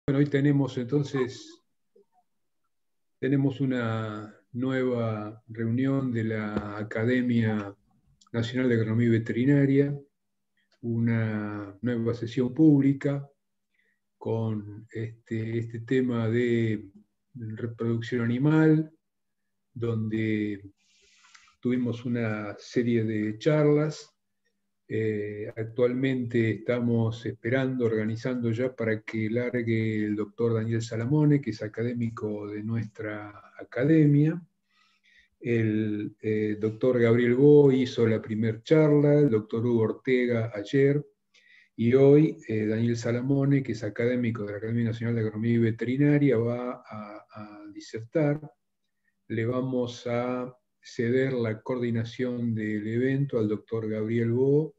Bueno, hoy tenemos entonces una nueva reunión de la Academia Nacional de Agronomía y Veterinaria, una nueva sesión pública con este tema de reproducción animal, donde tuvimos una serie de charlas. Actualmente estamos esperando, organizando ya para que largue el doctor Daniel Salamone, que es académico de nuestra academia. El doctor Gabriel Bo hizo la primera charla, el doctor Hugo Ortega ayer, y hoy Daniel Salamone, que es académico de la Academia Nacional de Agronomía y Veterinaria, va a disertar. Le vamos a ceder la coordinación del evento al doctor Gabriel Bo,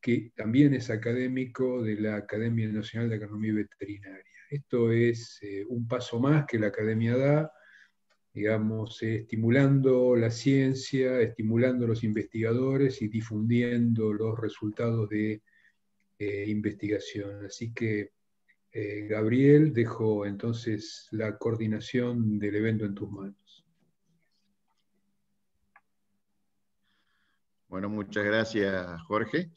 que también es académico de la Academia Nacional de Agronomía y Veterinaria. Esto es un paso más que la Academia da, digamos, estimulando la ciencia, estimulando a los investigadores y difundiendo los resultados de investigación. Así que, Gabriel, dejo entonces la coordinación del evento en tus manos. Bueno, muchas gracias, Jorge.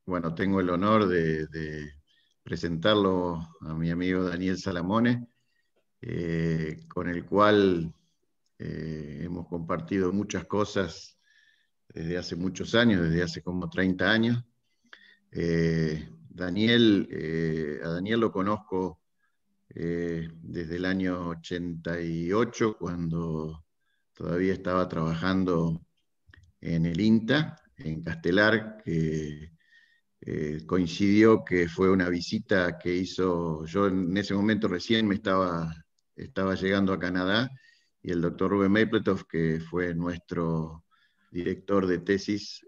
Bueno, tengo el honor de presentarlo a mi amigo Daniel Salamone, con el cual hemos compartido muchas cosas desde hace muchos años, desde hace como 30 años. A Daniel lo conozco desde el año 88, cuando todavía estaba trabajando en el INTA, en Castelar, que coincidió que fue una visita que hizo, yo en ese momento recién estaba llegando a Canadá, y el doctor Rubén Mapletov, que fue nuestro director de tesis,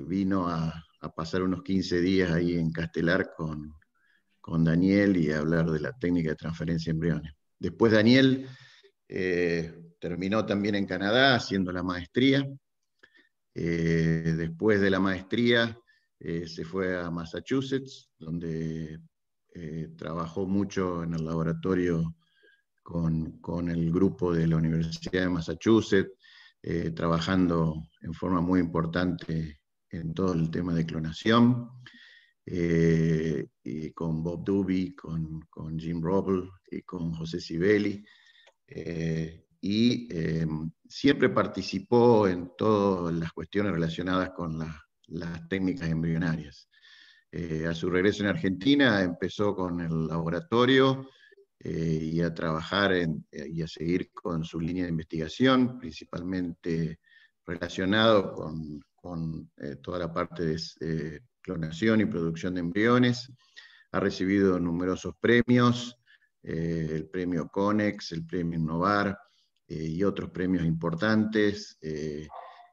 vino a pasar unos 15 días ahí en Castelar con Daniel y a hablar de la técnica de transferencia de embriones. Después Daniel terminó también en Canadá haciendo la maestría. Después de la maestría se fue a Massachusetts, donde trabajó mucho en el laboratorio con el grupo de la Universidad de Massachusetts, trabajando en forma muy importante en todo el tema de clonación, y con Bob Dubey, con Jim Roble y con José Sibeli. Siempre participó en todas las cuestiones relacionadas con las técnicas embrionarias. A su regreso en Argentina empezó con el laboratorio y a trabajar y a seguir con su línea de investigación, principalmente relacionado con toda la parte de clonación y producción de embriones. Ha recibido numerosos premios, el premio CONEX, el premio Innovar, y otros premios importantes.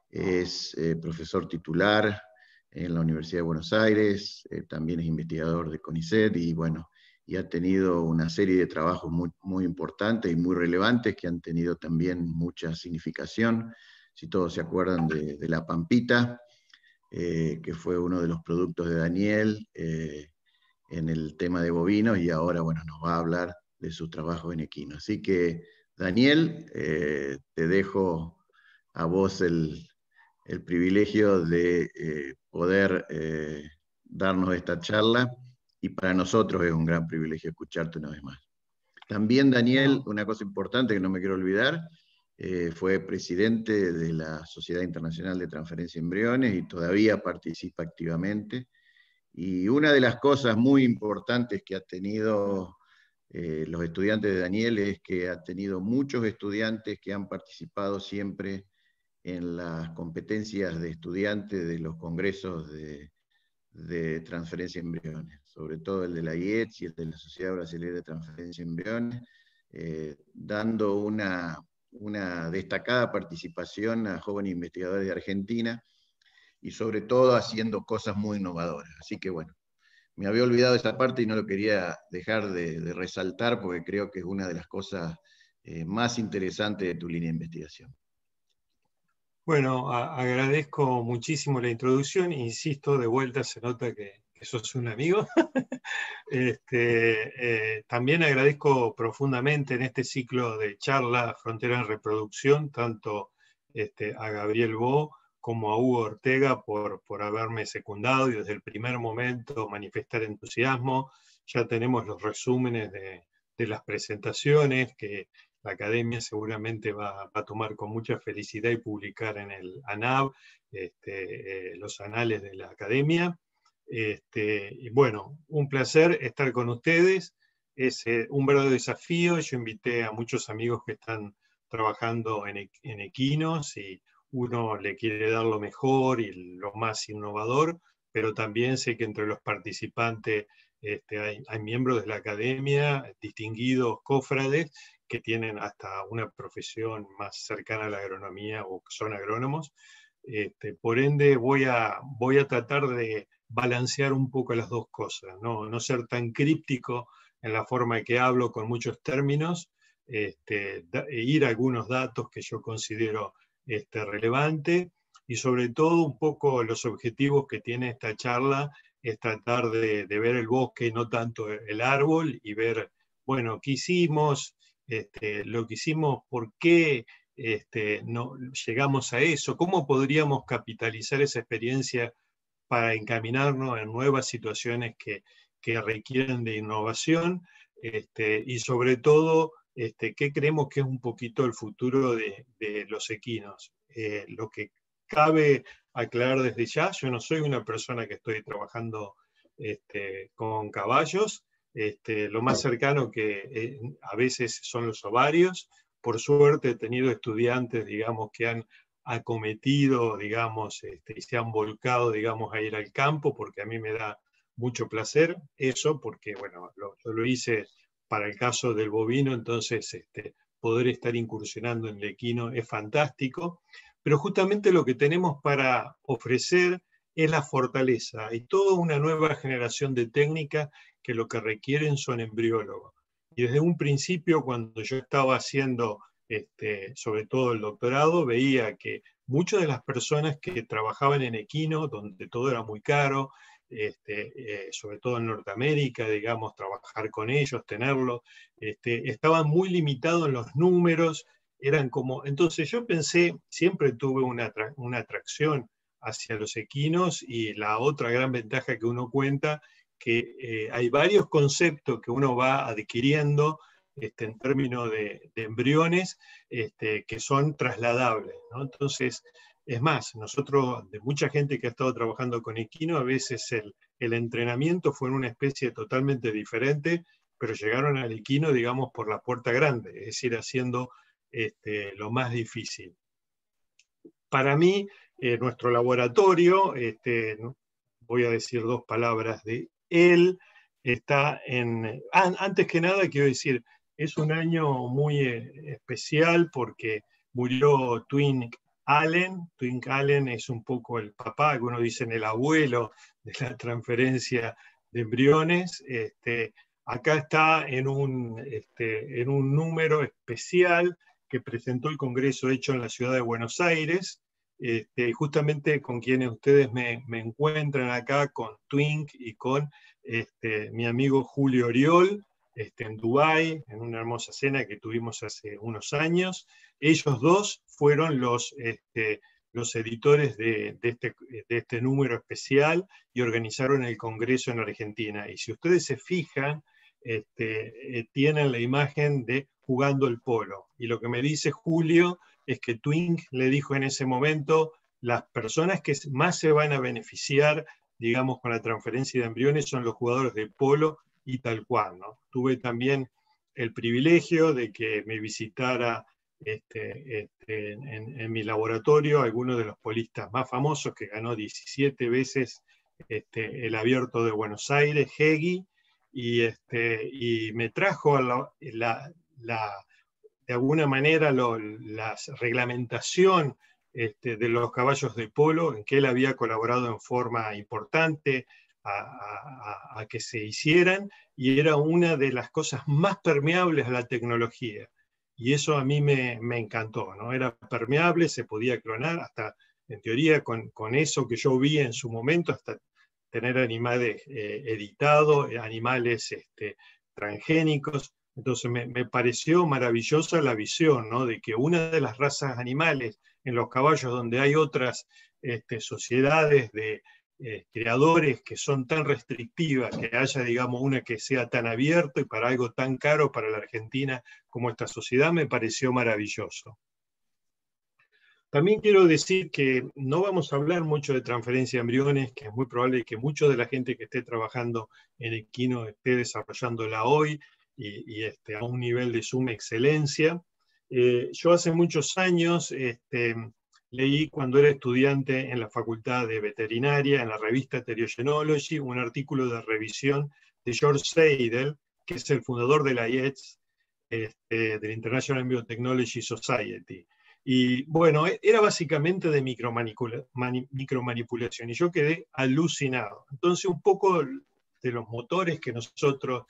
Es profesor titular en la Universidad de Buenos Aires, también es investigador de CONICET, y bueno, y ha tenido una serie de trabajos muy, muy importantes y muy relevantes que han tenido también mucha significación. Si todos se acuerdan de la Pampita, que fue uno de los productos de Daniel en el tema de bovinos, y ahora, bueno, nos va a hablar de sus trabajos en equino. Así que, Daniel, te dejo a vos el privilegio de poder darnos esta charla, y para nosotros es un gran privilegio escucharte una vez más. También, Daniel, una cosa importante que no me quiero olvidar, fue presidente de la Sociedad Internacional de Transferencia de Embriones y todavía participa activamente. Y una de las cosas muy importantes que ha tenido los estudiantes de Daniel es que ha tenido muchos estudiantes que han participado siempre en las competencias de estudiantes de los congresos de transferencia de embriones, sobre todo el de la IETS y el de la Sociedad Brasileña de Transferencia de Embriones, dando una destacada participación a jóvenes investigadores de Argentina, y sobre todo haciendo cosas muy innovadoras. Así que bueno, me había olvidado esa parte y no lo quería dejar de resaltar, porque creo que es una de las cosas más interesantes de tu línea de investigación. Bueno, agradezco muchísimo la introducción. Insisto, de vuelta se nota que eso es un amigo. También agradezco profundamente en este ciclo de charla Frontera en Reproducción, tanto a Gabriel Bo como a Hugo Ortega por haberme secundado y desde el primer momento manifestar entusiasmo. Ya tenemos los resúmenes de las presentaciones que la Academia seguramente va a tomar con mucha felicidad y publicar en el ANAB, los anales de la Academia. Y bueno, un placer estar con ustedes. Es un verdadero desafío. Yo invité a muchos amigos que están trabajando en equinos y uno le quiere dar lo mejor y lo más innovador, pero también sé que entre los participantes hay miembros de la academia, distinguidos cofrades, que tienen hasta una profesión más cercana a la agronomía o son agrónomos. Por ende, voy a tratar de balancear un poco las dos cosas, no ser tan críptico en la forma en que hablo con muchos términos, ir a algunos datos que yo considero relevante, y sobre todo un poco los objetivos que tiene esta charla es tratar de ver el bosque, no tanto el árbol, y ver, bueno, qué hicimos, lo que hicimos, por qué no llegamos a eso, cómo podríamos capitalizar esa experiencia para encaminarnos en nuevas situaciones que requieren de innovación, y sobre todo, qué creemos que es un poquito el futuro de los equinos. Lo que cabe aclarar desde ya, yo no soy una persona que estoy trabajando con caballos, lo más cercano que a veces son los ovarios. Por suerte he tenido estudiantes, digamos, que han acometido, digamos, y se han volcado, digamos, a ir al campo, porque a mí me da mucho placer eso, porque, bueno, yo lo hice para el caso del bovino, entonces poder estar incursionando en el equino es fantástico, pero justamente lo que tenemos para ofrecer es la fortaleza y toda una nueva generación de técnicas que lo que requieren son embriólogos. Y desde un principio, cuando yo estaba haciendo sobre todo el doctorado, veía que muchas de las personas que trabajaban en equino, donde todo era muy caro, sobre todo en Norteamérica, digamos, trabajar con ellos, tenerlos, estaban muy limitados en los números, eran como, entonces yo pensé, siempre tuve una atracción hacia los equinos, y la otra gran ventaja que uno cuenta, que hay varios conceptos que uno va adquiriendo en términos de embriones, que son trasladables, ¿no? Entonces, es más, nosotros, de mucha gente que ha estado trabajando con equino, a veces el entrenamiento fue en una especie totalmente diferente, pero llegaron al equino, digamos, por la puerta grande, es decir, haciendo lo más difícil. Para mí, nuestro laboratorio, voy a decir dos palabras de él, está en... antes que nada, quiero decir, es un año muy especial porque murió Twink Allen. Twink Allen es un poco el papá, algunos dicen el abuelo de la transferencia de embriones. Acá está en un número especial que presentó el Congreso hecho en la ciudad de Buenos Aires, justamente con quienes ustedes me encuentran acá, con Twink y con mi amigo Julio Oriol, en Dubái, en una hermosa cena que tuvimos hace unos años. Ellos dos fueron los editores de este número especial y organizaron el Congreso en Argentina. Y si ustedes se fijan, tienen la imagen de jugando el polo. Y lo que me dice Julio es que Twink le dijo en ese momento, las personas que más se van a beneficiar, digamos, con la transferencia de embriones son los jugadores de polo, y tal cual, ¿no? Tuve también el privilegio de que me visitara en mi laboratorio algunos de los polistas más famosos, que ganó 17 veces el Abierto de Buenos Aires, Hegyi, y me trajo de alguna manera la reglamentación de los caballos de polo, en que él había colaborado en forma importante a que se hicieran, y era una de las cosas más permeables a la tecnología. Y eso a mí me encantó, ¿no? Era permeable, se podía clonar, hasta en teoría con eso que yo vi en su momento, hasta tener animales editados, animales transgénicos. Entonces me pareció maravillosa la visión, ¿no? De que una de las razas animales en los caballos donde hay otras sociedades de creadores que son tan restrictivas, que haya, digamos, una que sea tan abierta y para algo tan caro para la Argentina como esta sociedad, me pareció maravilloso. También quiero decir que no vamos a hablar mucho de transferencia de embriones, que es muy probable que mucha de la gente que esté trabajando en equino esté desarrollándola hoy y a un nivel de suma excelencia. Yo hace muchos años leí cuando era estudiante en la Facultad de Veterinaria, en la revista Theriogenology, un artículo de revisión de George Seidel, que es el fundador de la IETS, del International Biotechnology Society. Y bueno, era básicamente de micromanipulación y yo quedé alucinado. Entonces un poco de los motores que nosotros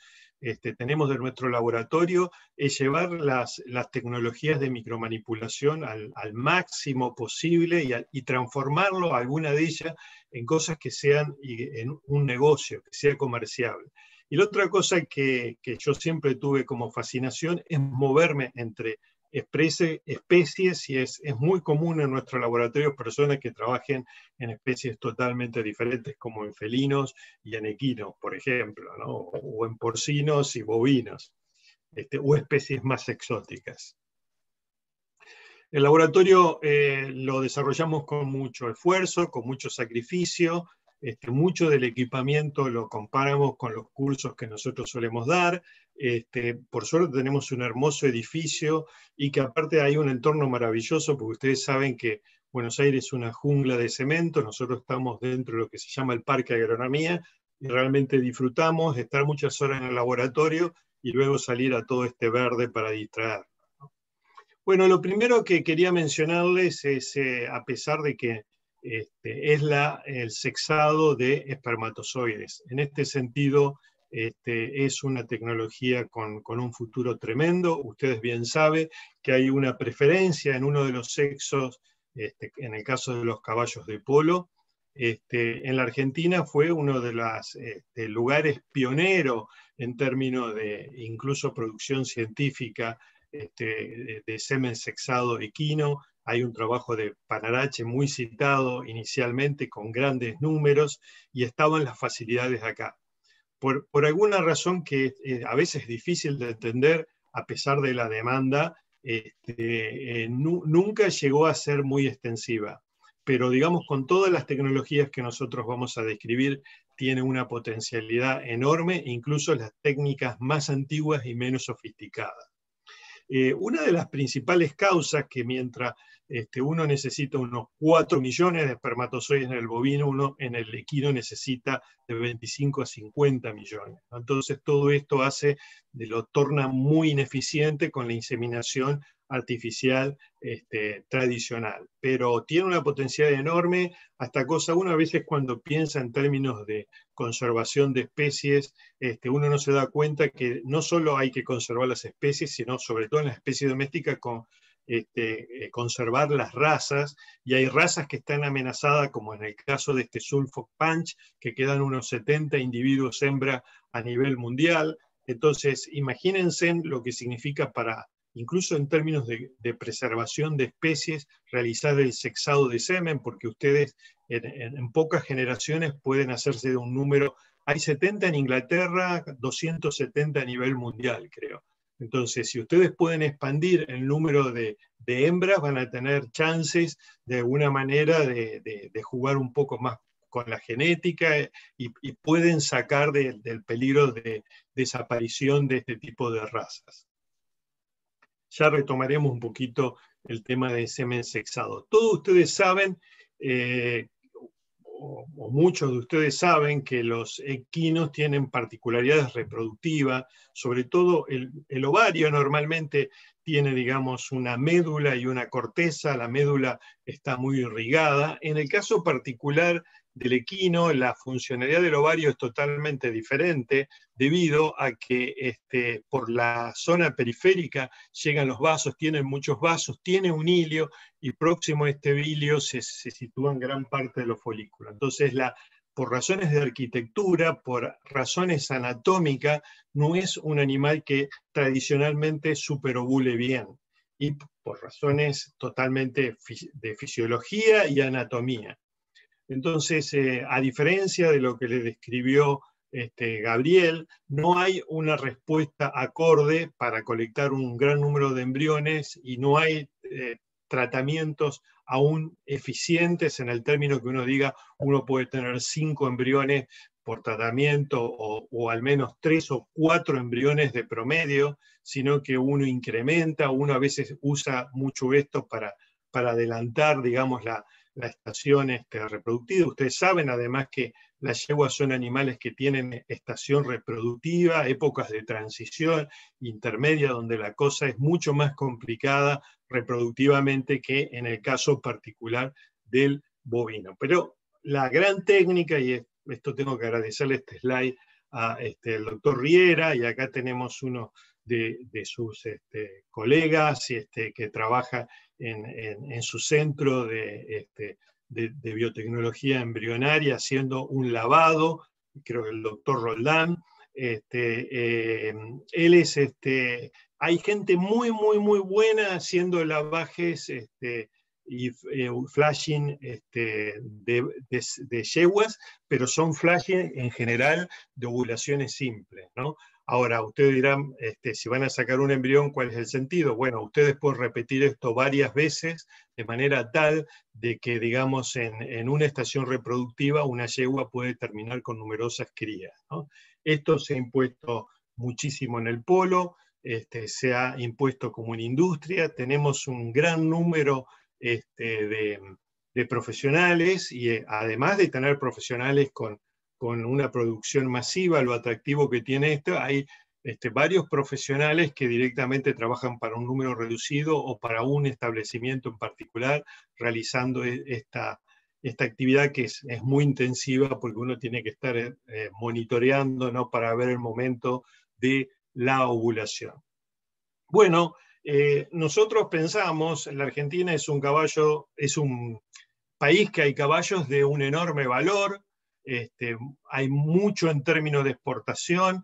tenemos de nuestro laboratorio es llevar las tecnologías de micromanipulación al máximo posible y transformarlo, alguna de ellas, en cosas que sean en un negocio, que sea comerciable. Y la otra cosa que yo siempre tuve como fascinación es moverme entre especies, y es muy común en nuestro laboratorio personas que trabajen en especies totalmente diferentes, como en felinos y en equinos, por ejemplo, ¿no? O en porcinos y bovinos, o especies más exóticas. El laboratorio lo desarrollamos con mucho esfuerzo, con mucho sacrificio. Mucho del equipamiento lo comparamos con los cursos que nosotros solemos dar. Por suerte tenemos un hermoso edificio y que aparte hay un entorno maravilloso, porque ustedes saben que Buenos Aires es una jungla de cemento. Nosotros estamos dentro de lo que se llama el Parque de Agronomía y realmente disfrutamos de estar muchas horas en el laboratorio y luego salir a todo este verde para distraer. Bueno, lo primero que quería mencionarles es, a pesar de que es el sexado de espermatozoides. En este sentido, es una tecnología con un futuro tremendo. Ustedes bien saben que hay una preferencia en uno de los sexos, en el caso de los caballos de polo. En la Argentina fue uno de los lugares pioneros en términos de incluso producción científica de semen sexado equino. Hay un trabajo de Panarache muy citado inicialmente con grandes números y estaban las facilidades acá. Por alguna razón que a veces es difícil de entender, a pesar de la demanda, nunca llegó a ser muy extensiva. Pero digamos, con todas las tecnologías que nosotros vamos a describir, tiene una potencialidad enorme, incluso las técnicas más antiguas y menos sofisticadas. Una de las principales causas que mientras uno necesita unos 4 millones de espermatozoides en el bovino, uno en el equino necesita de 25 a 50 millones. Entonces todo esto lo torna muy ineficiente con la inseminación artificial tradicional. Pero tiene una potencialidad enorme, hasta cosa uno a veces cuando piensa en términos de conservación de especies, uno no se da cuenta que no solo hay que conservar las especies, sino sobre todo en las especies domésticas conservar las razas, y hay razas que están amenazadas, como en el caso de Suffolk Punch, que quedan unos 70 individuos hembra a nivel mundial. Entonces, imagínense lo que significa para, incluso en términos de preservación de especies, realizar el sexado de semen, porque ustedes en pocas generaciones pueden hacerse de un número. Hay 70 en Inglaterra, 270 a nivel mundial, creo. Entonces, si ustedes pueden expandir el número de hembras, van a tener chances de alguna manera de jugar un poco más con la genética y pueden sacar del peligro de desaparición de este tipo de razas. Ya retomaremos un poquito el tema de semen sexado. Todos ustedes saben, o muchos de ustedes saben, que los equinos tienen particularidades reproductivas, sobre todo el ovario normalmente tiene, digamos, una médula y una corteza. La médula está muy irrigada. En el caso particular del equino, la funcionalidad del ovario es totalmente diferente, debido a que por la zona periférica llegan los vasos, tienen muchos vasos, tiene un hilio, y próximo a este hilio se sitúan gran parte de los folículos. Entonces la por razones de arquitectura, por razones anatómicas, no es un animal que tradicionalmente superovule bien, y por razones totalmente de fisiología y anatomía. Entonces, a diferencia de lo que le describió Gabriel, no hay una respuesta acorde para colectar un gran número de embriones y no hay tratamientos aún eficientes en el término que uno diga uno puede tener 5 embriones por tratamiento o al menos 3 o 4 embriones de promedio, sino que uno incrementa, uno a veces usa mucho esto para adelantar, digamos, la estación reproductiva. Ustedes saben además que las yeguas son animales que tienen estación reproductiva, épocas de transición intermedia, donde la cosa es mucho más complicada reproductivamente que en el caso particular del bovino. Pero la gran técnica, y esto tengo que agradecerle este slide al doctor Riera, y acá tenemos uno de sus colegas que trabaja en su centro de biotecnología embrionaria haciendo un lavado, creo que el doctor Roldán. Él es, hay gente muy, muy, muy buena haciendo lavajes y flashing de yeguas, pero son flashing en general de ovulaciones simples, ¿no? Ahora, ustedes dirán, si van a sacar un embrión, ¿cuál es el sentido? Bueno, ustedes pueden repetir esto varias veces de manera tal de que, digamos, en una estación reproductiva, una yegua puede terminar con numerosas crías, ¿no? Esto se ha impuesto muchísimo en el polo, se ha impuesto como una industria, tenemos un gran número de profesionales y además de tener profesionales con una producción masiva, lo atractivo que tiene esto, hay varios profesionales que directamente trabajan para un número reducido o para un establecimiento en particular, realizando esta actividad que es muy intensiva porque uno tiene que estar monitoreando, ¿no?, para ver el momento de la ovulación. Bueno, nosotros pensamos, la Argentina es un país que hay caballos de un enorme valor, hay mucho en términos de exportación,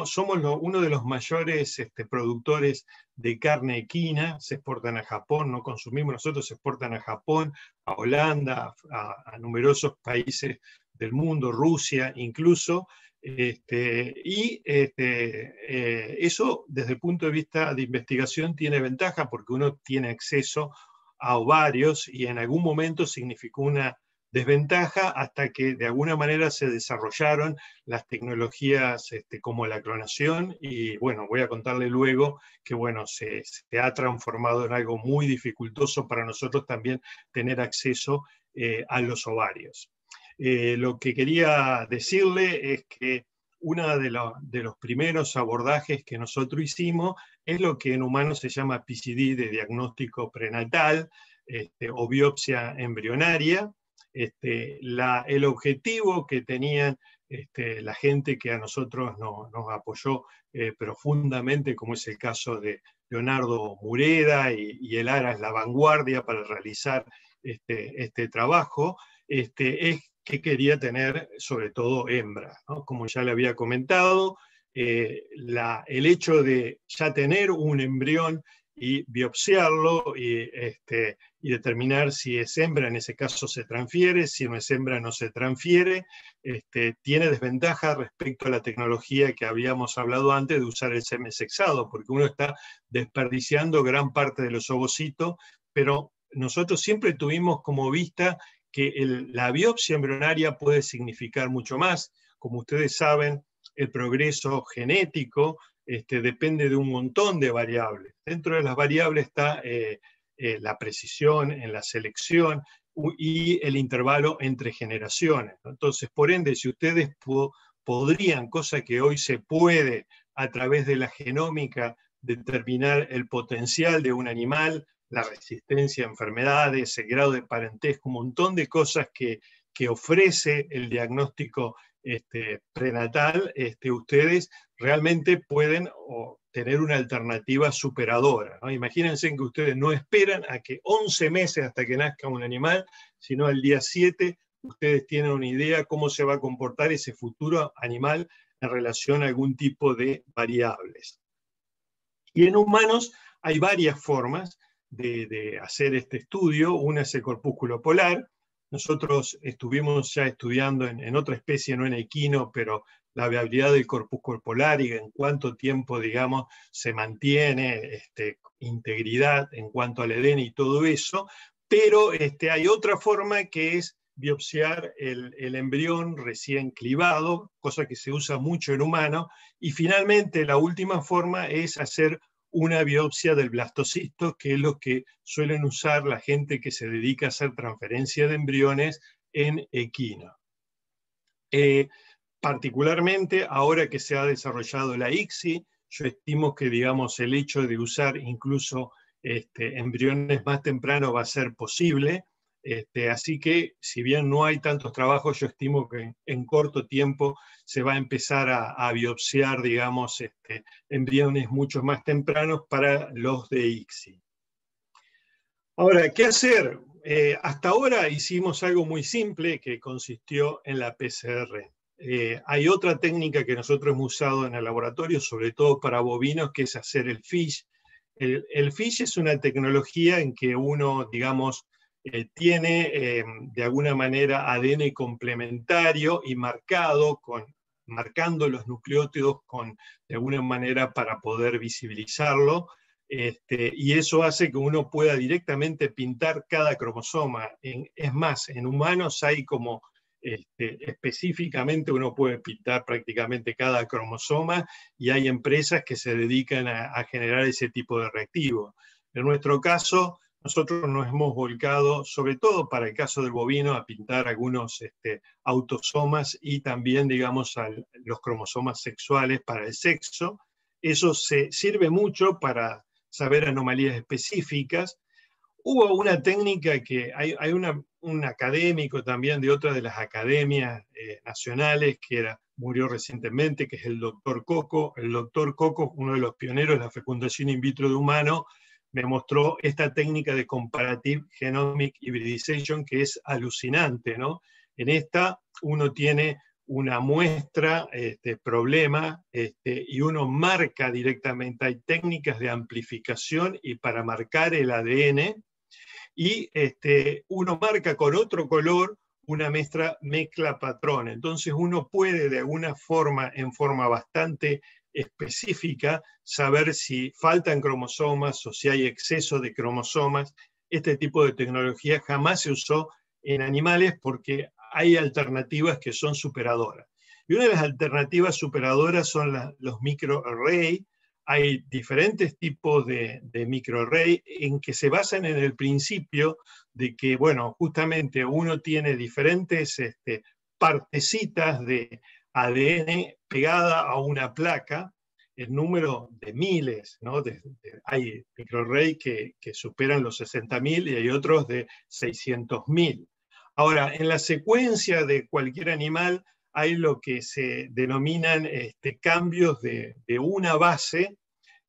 somos uno de los mayores productores de carne equina, se exportan a Japón, no consumimos nosotros, se exportan a Japón, a Holanda, a numerosos países del mundo, Rusia incluso, y eso desde el punto de vista de investigación tiene ventaja porque uno tiene acceso a ovarios y en algún momento significó una desventaja hasta que de alguna manera se desarrollaron las tecnologías como la clonación y bueno, voy a contarle luego que bueno, se ha transformado en algo muy dificultoso para nosotros también tener acceso a los ovarios. Lo que quería decirle es que uno de los primeros abordajes que nosotros hicimos es lo que en humanos se llama PCD, de diagnóstico prenatal, o biopsia embrionaria. El objetivo que tenían la gente que a nosotros nos apoyó profundamente, como es el caso de Leonardo Mureda y el ARA es la vanguardia para realizar este trabajo, es que quería tener sobre todo hembra, ¿no? Como ya le había comentado, el hecho de ya tener un embrión y biopsiarlo y determinar si es hembra, en ese caso se transfiere, si no es hembra no se transfiere, tiene desventaja respecto a la tecnología que habíamos hablado antes de usar el semen sexado, porque uno está desperdiciando gran parte de los ovocitos, pero nosotros siempre tuvimos como vista que la biopsia embrionaria puede significar mucho más. Como ustedes saben, el progreso genético depende de un montón de variables. Dentro de las variables está la precisión en la selección y el intervalo entre generaciones, ¿no? Entonces, por ende, si ustedes podrían, cosa que hoy se puede a través de la genómica, determinar el potencial de un animal, la resistencia a enfermedades, el grado de parentesco, un montón de cosas que ofrece el diagnóstico prenatal, ustedes realmente pueden tener una alternativa superadora, ¿no? Imagínense que ustedes no esperan a que 11 meses hasta que nazca un animal, sino al día 7 ustedes tienen una idea cómo se va a comportar ese futuro animal en relación a algún tipo de variables. Y en humanos hay varias formas de hacer este estudio. Una es el corpúsculo polar. Nosotros estuvimos ya estudiando en otra especie, no en equino, pero la viabilidad del corpúsculo polar y en cuánto tiempo, digamos, se mantiene integridad en cuanto al ADN y todo eso. Pero hay otra forma que es biopsiar el embrión recién clivado, cosa que se usa mucho en humanos. Y finalmente la última forma es hacer una biopsia del blastocisto, que es lo que suelen usar la gente que se dedica a hacer transferencia de embriones en equino. Particularmente ahora que se ha desarrollado la ICSI, yo estimo que, digamos, el hecho de usar incluso embriones más temprano va a ser posible. Así que, si bien no hay tantos trabajos, yo estimo que en corto tiempo se va a empezar a biopsiar, digamos, embriones mucho más tempranos para los de ICSI. Ahora, ¿qué hacer? Hasta ahora hicimos algo muy simple que consistió en la PCR. Hay otra técnica que nosotros hemos usado en el laboratorio, sobre todo para bovinos, que es hacer el FISH. El FISH es una tecnología en que uno, digamos, tiene de alguna manera ADN complementario y marcando los nucleótidos de alguna manera para poder visibilizarlo. Y eso hace que uno pueda directamente pintar cada cromosoma. Es más, en humanos hay como específicamente uno puede pintar prácticamente cada cromosoma y hay empresas que se dedican a generar ese tipo de reactivos. En nuestro caso, nosotros nos hemos volcado, sobre todo para el caso del bovino, a pintar algunos autosomas y también, digamos, los cromosomas sexuales para el sexo. Eso sirve mucho para saber anomalías específicas. Hubo una técnica que hay un académico también de otra de las academias nacionales que murió recientemente, que es el doctor Coco. El doctor Coco, uno de los pioneros de la fecundación in vitro de humanos, me mostró esta técnica de Comparative Genomic Hybridization, que es alucinante, ¿no? En esta uno tiene una muestra, problema, y uno marca directamente. Hay técnicas de amplificación y para marcar el ADN, y uno marca con otro color una mezcla patrón. Entonces uno puede de alguna forma, en forma bastante específica, saber si faltan cromosomas o si hay exceso de cromosomas. Este tipo de tecnología jamás se usó en animales porque hay alternativas que son superadoras. Y una de las alternativas superadoras son los microarray. Hay diferentes tipos de microarray en que se basan en el principio de que, bueno, justamente uno tiene diferentes partecitas de ADN pegada a una placa, el número de miles, ¿no? Hay microarray que superan los 60.000 y hay otros de 600.000. Ahora, en la secuencia de cualquier animal hay lo que se denominan cambios de una base.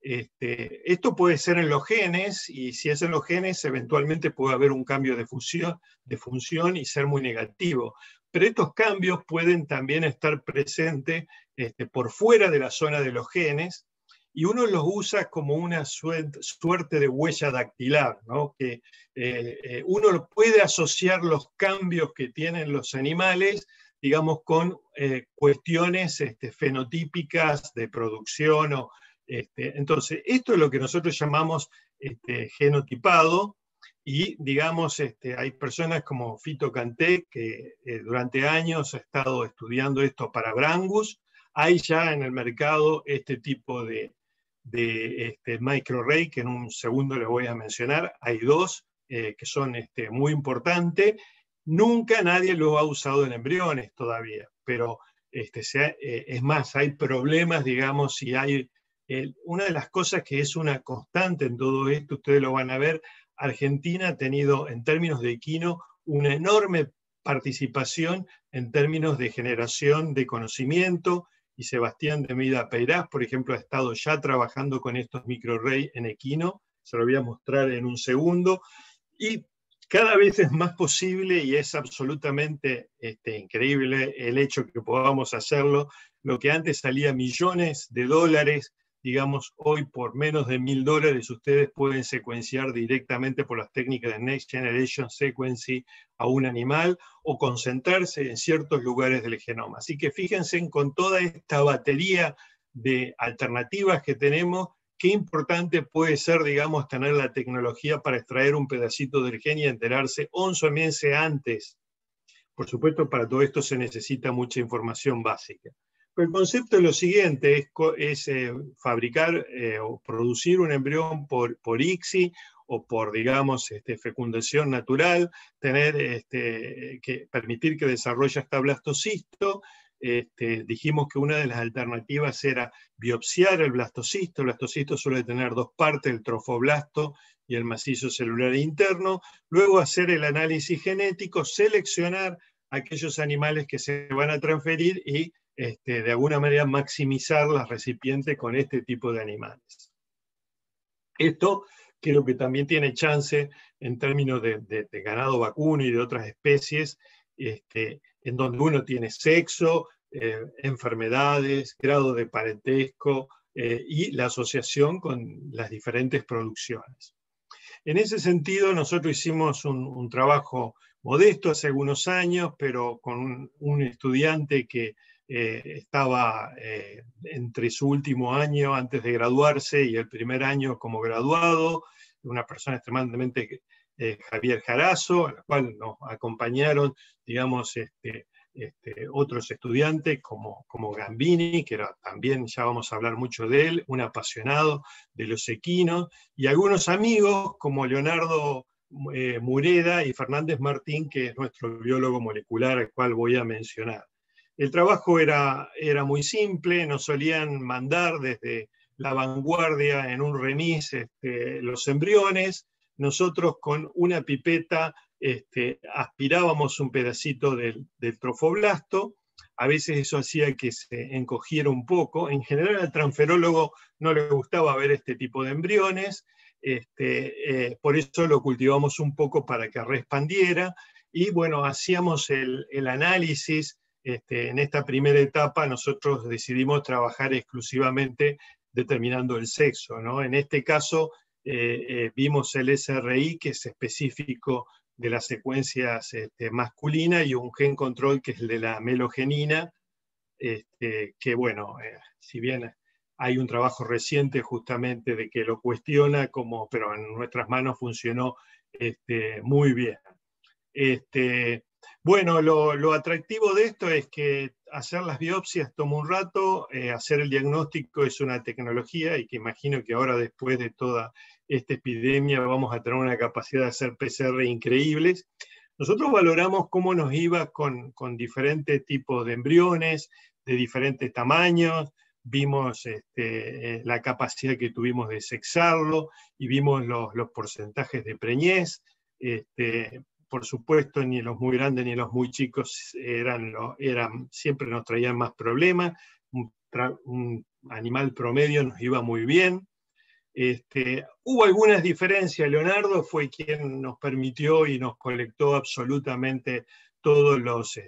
Esto puede ser en los genes, y si es en los genes, eventualmente puede haber un cambio de función y ser muy negativo. Pero estos cambios pueden también estar presentes por fuera de la zona de los genes, y uno los usa como una suerte de huella dactilar, ¿no? Que uno puede asociar los cambios que tienen los animales, digamos, con cuestiones fenotípicas de producción. Entonces, esto es lo que nosotros llamamos genotipado, y, digamos, hay personas como Fito Canté, que durante años ha estado estudiando esto para Brangus. Hay ya en el mercado este tipo de microarray, que en un segundo les voy a mencionar. Hay dos que son muy importantes. Nunca nadie lo ha usado en embriones todavía, pero es más, hay problemas, digamos, y hay una de las cosas que es una constante en todo esto, ustedes lo van a ver. Argentina ha tenido, en términos de equino, una enorme participación en términos de generación de conocimiento, y Sebastián de Mida Peirás, por ejemplo, ha estado ya trabajando con estos microarray en equino. Se lo voy a mostrar en un segundo. Y Cada vez es más posible y es absolutamente increíble el hecho que podamos hacerlo. Lo que antes salía millones de dólares, digamos, hoy por menos de $1000 ustedes pueden secuenciar directamente por las técnicas de Next Generation Sequencing a un animal o concentrarse en ciertos lugares del genoma. Así que fíjense con toda esta batería de alternativas que tenemos, qué importante puede ser, digamos, tener la tecnología para extraer un pedacito del gen y enterarse 11 meses antes. Por supuesto, para todo esto se necesita mucha información básica. Pero el concepto es lo siguiente, es fabricar o producir un embrión por ICSI o por, digamos, fecundación natural, tener, que permitir que desarrolle hasta blastocisto. Dijimos que una de las alternativas era biopsiar el blastocisto. El blastocisto suele tener dos partes, el trofoblasto y el macizo celular interno. Luego hacer el análisis genético, seleccionar aquellos animales que se van a transferir y de alguna manera maximizar las recipientes con este tipo de animales. Esto creo que también tiene chance en términos de ganado vacuno y de otras especies, en donde uno tiene sexo, enfermedades, grado de parentesco y la asociación con las diferentes producciones. En ese sentido, nosotros hicimos un trabajo modesto hace algunos años, pero con un estudiante que estaba entre su último año antes de graduarse y el primer año como graduado, una persona extremadamente Javier Jarazo, a la cual nos acompañaron, digamos, otros estudiantes como Gambini, que era también, ya vamos a hablar mucho de él, un apasionado de los equinos, y algunos amigos como Leonardo Mureda y Fernández Martín, que es nuestro biólogo molecular, al cual voy a mencionar. El trabajo era muy simple, nos solían mandar desde la vanguardia en un remis los embriones. Nosotros con una pipeta aspirábamos un pedacito del trofoblasto. A veces eso hacía que se encogiera un poco. En general al transferólogo no le gustaba ver este tipo de embriones, por eso lo cultivamos un poco para que respondiera. Y bueno, hacíamos el análisis. En esta primera etapa nosotros decidimos trabajar exclusivamente determinando el sexo, ¿no? En este caso vimos el SRI, que es específico de las secuencias masculinas, y un gen control que es el de la melogenina, que bueno, si bien hay un trabajo reciente justamente de que lo cuestiona, pero en nuestras manos funcionó muy bien. Bueno, lo atractivo de esto es que hacer las biopsias toma un rato, hacer el diagnóstico es una tecnología, y que imagino que ahora, después de toda esta epidemia, vamos a tener una capacidad de hacer PCR increíbles. Nosotros valoramos cómo nos iba con diferentes tipos de embriones, de diferentes tamaños, vimos la capacidad que tuvimos de sexarlo, y vimos los porcentajes de preñez. Por supuesto, ni los muy grandes ni los muy chicos siempre nos traían más problemas. Un animal promedio nos iba muy bien. Hubo algunas diferencias. Leonardo fue quien nos permitió y nos colectó absolutamente todos los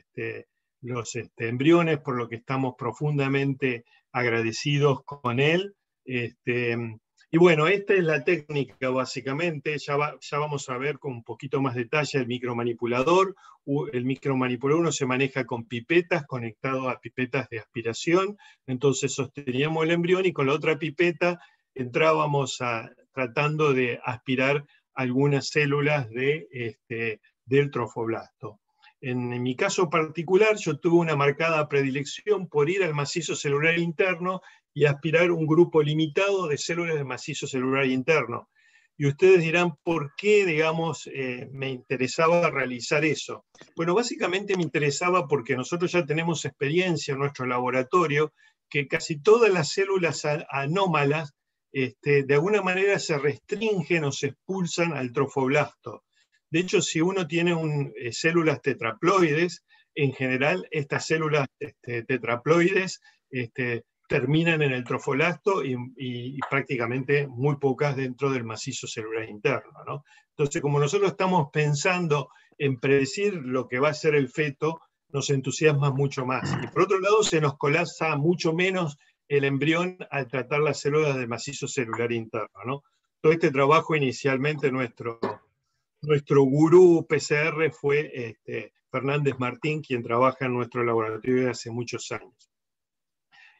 embriones, por lo que estamos profundamente agradecidos con él. Y bueno, esta es la técnica básicamente. Ya vamos a ver con un poquito más detalle el micromanipulador. El micromanipulador uno se maneja con pipetas, conectado a pipetas de aspiración. Entonces sosteníamos el embrión y con la otra pipeta entrábamos tratando de aspirar algunas células del trofoblasto. En mi caso particular, yo tuve una marcada predilección por ir al macizo celular interno y aspirar un grupo limitado de células de macizo celular interno. Y ustedes dirán, ¿por qué, digamos, me interesaba realizar eso? Bueno, básicamente me interesaba porque nosotros ya tenemos experiencia en nuestro laboratorio que casi todas las células anómalas de alguna manera se restringen o se expulsan al trofoblasto. De hecho, si uno tiene células tetraploides, en general estas células tetraploides terminan en el trofolasto y prácticamente muy pocas dentro del macizo celular interno, ¿no? Entonces, como nosotros estamos pensando en predecir lo que va a ser el feto, nos entusiasma mucho más. Y por otro lado, se nos colapsa mucho menos el embrión al tratar las células del macizo celular interno, ¿no? Todo este trabajo inicialmente nuestro gurú PCR fue Fernández Martín, quien trabaja en nuestro laboratorio desde hace muchos años.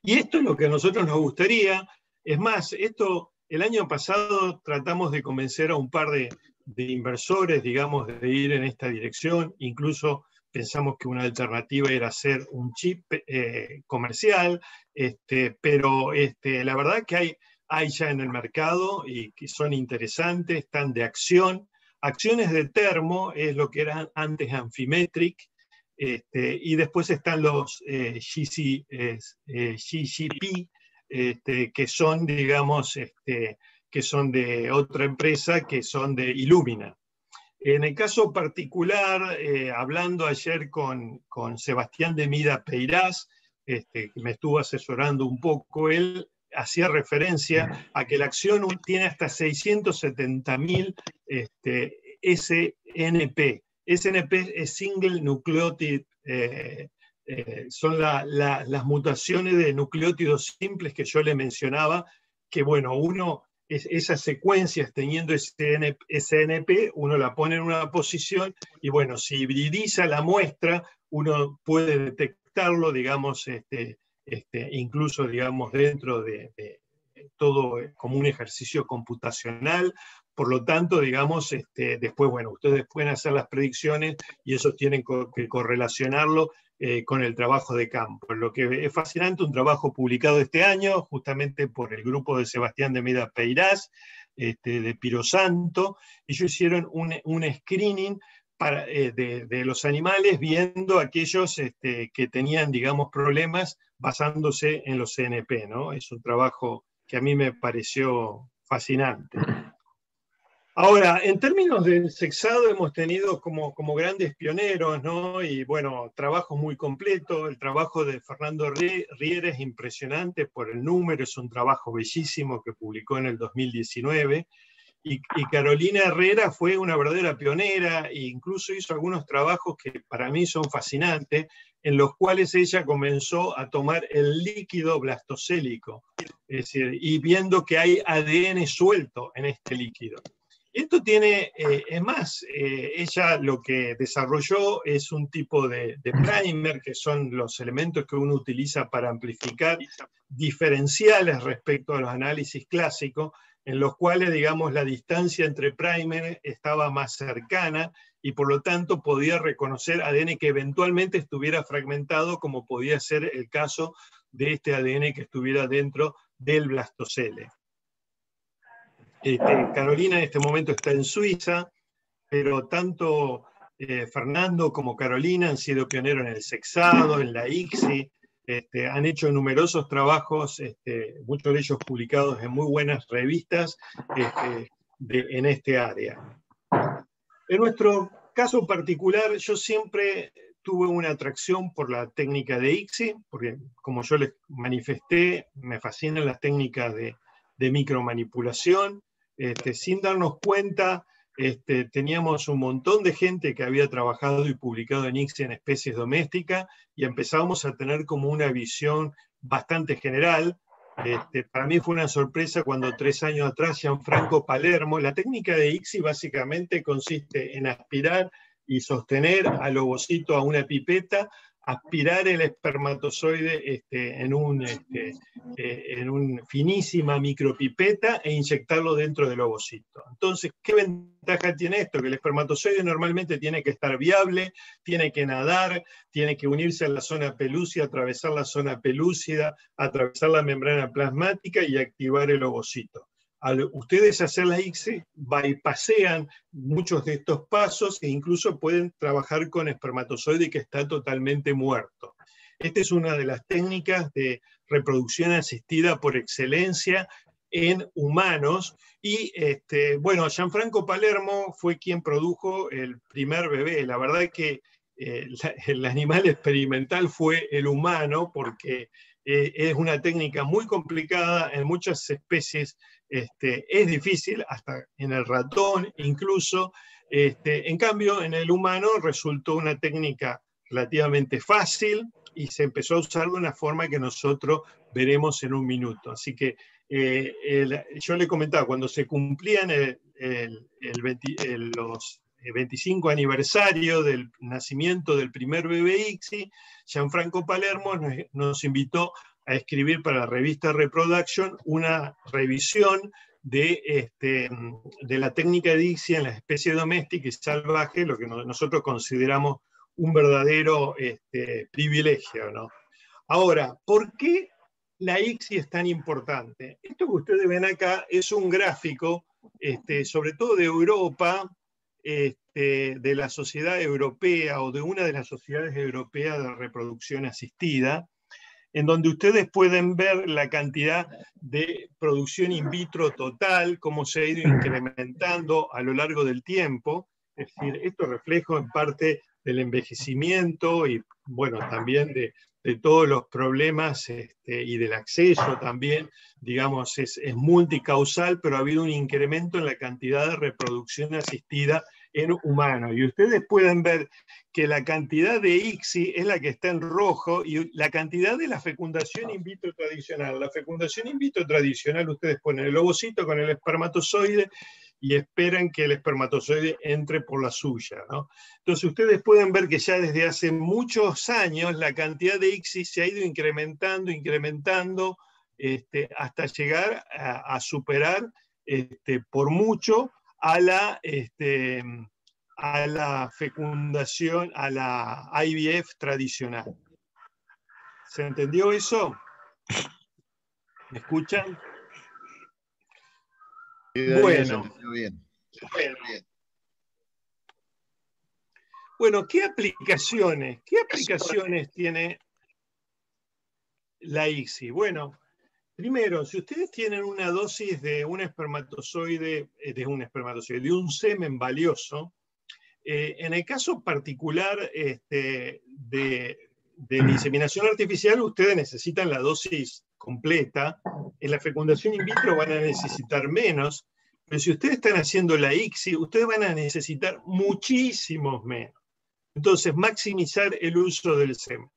Y esto es lo que a nosotros nos gustaría. Es más, el año pasado tratamos de convencer a un par de inversores, digamos, de ir en esta dirección. Incluso pensamos que una alternativa era hacer un chip comercial, pero la verdad que hay ya en el mercado y que son interesantes, están de acción. Acciones de Thermo es lo que eran antes Amphimetric, y después están los GCP, que son, digamos, que son de otra empresa, que son de Illumina. En el caso particular, hablando ayer con Sebastián de Mida Peirás, que me estuvo asesorando un poco, él hacía referencia a que la acción tiene hasta 670.000 SNP. SNP es Single Nucleotide, son las mutaciones de nucleótidos simples que yo le mencionaba, que bueno, esas secuencias teniendo SNP, uno la pone en una posición y bueno, si hibridiza la muestra, uno puede detectarlo, digamos, incluso, digamos, dentro de todo como un ejercicio computacional. Por lo tanto, digamos, después, bueno, ustedes pueden hacer las predicciones y eso tienen que correlacionarlo con el trabajo de campo. Lo que es fascinante, un trabajo publicado este año, justamente por el grupo de Sebastián de Mida Peirás, de Pirosanto. Ellos hicieron un screening de los animales, viendo aquellos que tenían, digamos, problemas basándose en los CNP, ¿no? Es un trabajo que a mí me pareció fascinante. Ahora, en términos del sexado hemos tenido como grandes pioneros, ¿no? Y bueno, trabajo muy completo. El trabajo de Fernando Riera es impresionante por el número, es un trabajo bellísimo que publicó en el 2019. Y Carolina Herrera fue una verdadera pionera e incluso hizo algunos trabajos que para mí son fascinantes, en los cuales ella comenzó a tomar el líquido blastocélico, es decir, y viendo que hay ADN suelto en este líquido. Esto tiene, es más, ella lo que desarrolló es un tipo de primer, que son los elementos que uno utiliza para amplificar diferenciales respecto a los análisis clásicos, en los cuales, digamos, la distancia entre primer estaba más cercana y por lo tanto podía reconocer ADN que eventualmente estuviera fragmentado, como podía ser el caso de este ADN que estuviera dentro del blastocele. Carolina en este momento está en Suiza, pero tanto Fernando como Carolina han sido pioneros en el sexado, en la ICSI, han hecho numerosos trabajos, muchos de ellos publicados en muy buenas revistas en este área. En nuestro caso particular, yo siempre tuve una atracción por la técnica de ICSI, porque como yo les manifesté, me fascinan las técnicas de micromanipulación. Sin darnos cuenta, teníamos un montón de gente que había trabajado y publicado en ICSI en especies domésticas y empezamos a tener como una visión bastante general. Para mí fue una sorpresa cuando 3 años atrás Gianfranco Palermo, la técnica de ICSI básicamente consiste en aspirar y sostener al ovocito a una pipeta, aspirar el espermatozoide en una finísima micropipeta e inyectarlo dentro del ovocito. Entonces, ¿qué ventaja tiene esto? Que el espermatozoide normalmente tiene que estar viable, tiene que nadar, tiene que unirse a la zona pelúcida, atravesar la zona pelúcida, atravesar la membrana plasmática y activar el ovocito. Al ustedes hacer la ICSI, bypassean muchos de estos pasos e incluso pueden trabajar con espermatozoide que está totalmente muerto. Esta es una de las técnicas de reproducción asistida por excelencia en humanos. Y bueno, Gianfranco Palermo fue quien produjo el primer bebé. La verdad es que el animal experimental fue el humano, porque Es una técnica muy complicada, en muchas especies es difícil, hasta en el ratón incluso. En cambio, en el humano resultó una técnica relativamente fácil y se empezó a usar de una forma que nosotros veremos en un minuto. Así que yo le comentaba, cuando se cumplían los 25 aniversario del nacimiento del primer bebé ICSI, Gianfranco Palermo nos invitó a escribir para la revista Reproduction una revisión de la técnica de ICSI en las especies domésticas y salvajes, lo que nosotros consideramos un verdadero privilegio, ¿no? Ahora, ¿por qué la ICSI es tan importante? Esto que ustedes ven acá es un gráfico, sobre todo de Europa, de la sociedad europea o de una de las sociedades europeas de reproducción asistida, en donde ustedes pueden ver la cantidad de producción in vitro total, cómo se ha ido incrementando a lo largo del tiempo. Es decir, esto refleja en parte del envejecimiento y, bueno, también de todos los problemas y del acceso también, digamos, es multicausal, pero ha habido un incremento en la cantidad de reproducción asistida en humanos. Y ustedes pueden ver que la cantidad de ICSI es la que está en rojo y la cantidad de la fecundación in vitro tradicional. La fecundación in vitro tradicional, ustedes ponen el ovocito con el espermatozoide y esperan que el espermatozoide entre por la suya, ¿no? Entonces ustedes pueden ver que ya desde hace muchos años la cantidad de ICSI se ha ido incrementando hasta llegar a superar por mucho a la fecundación, a la IVF tradicional. ¿Se entendió eso? ¿Me escuchan? Bueno. Bueno, ¿qué aplicaciones tiene la ICSI? Bueno, primero, si ustedes tienen una dosis de un espermatozoide, de un semen valioso, en el caso particular de la inseminación artificial, ustedes necesitan la dosis completa. En la fecundación in vitro van a necesitar menos, pero si ustedes están haciendo la ICSI, ustedes van a necesitar muchísimos menos. Entonces, maximizar el uso del semen.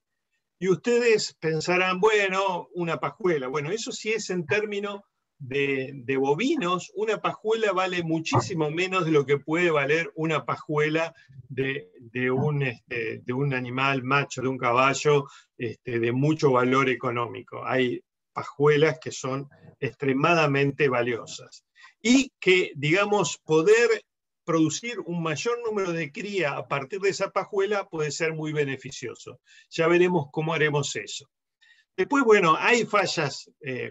Y ustedes pensarán, bueno, una pajuela. Bueno, eso sí es en términos de bovinos. Una pajuela vale muchísimo menos de lo que puede valer una pajuela de un animal macho, de un caballo, de mucho valor económico. Hay pajuelas que son extremadamente valiosas. Y que, digamos, poder producir un mayor número de cría a partir de esa pajuela puede ser muy beneficioso. Ya veremos cómo haremos eso. Después, bueno, hay fallas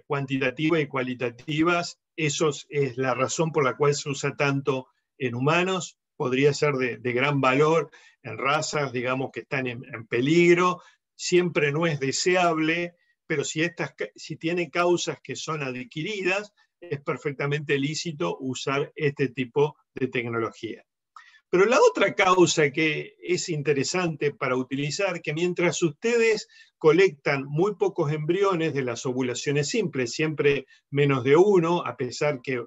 cuantitativas y cualitativas. Eso es la razón por la cual se usa tanto en humanos. Podría ser de gran valor en razas, digamos, que están en peligro. Siempre no es deseable, pero si tiene causas que son adquiridas, es perfectamente lícito usar este tipo de tecnología. Pero la otra causa que es interesante para utilizar, que mientras ustedes colectan muy pocos embriones de las ovulaciones simples, siempre menos de uno, a pesar que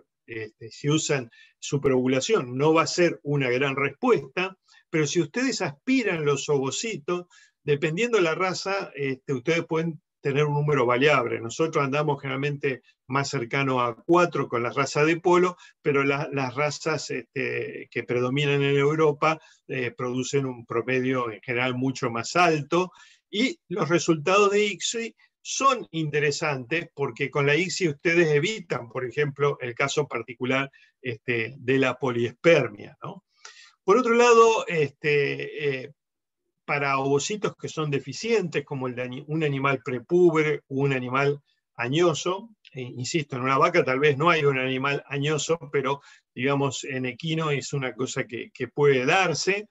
si usan superovulación no va a ser una gran respuesta, pero si ustedes aspiran los ovocitos, dependiendo de la raza, ustedes pueden tener un número variable. Nosotros andamos generalmente más cercano a 4 con la raza de polo, pero las razas que predominan en Europa producen un promedio en general mucho más alto, y los resultados de ICSI son interesantes porque con la ICSI ustedes evitan, por ejemplo, el caso particular de la poliespermia, ¿no? Por otro lado, para ovocitos que son deficientes, como el de un animal prepúber o un animal añoso, insisto, en una vaca tal vez no hay un animal añoso, pero digamos en equino es una cosa que puede darse,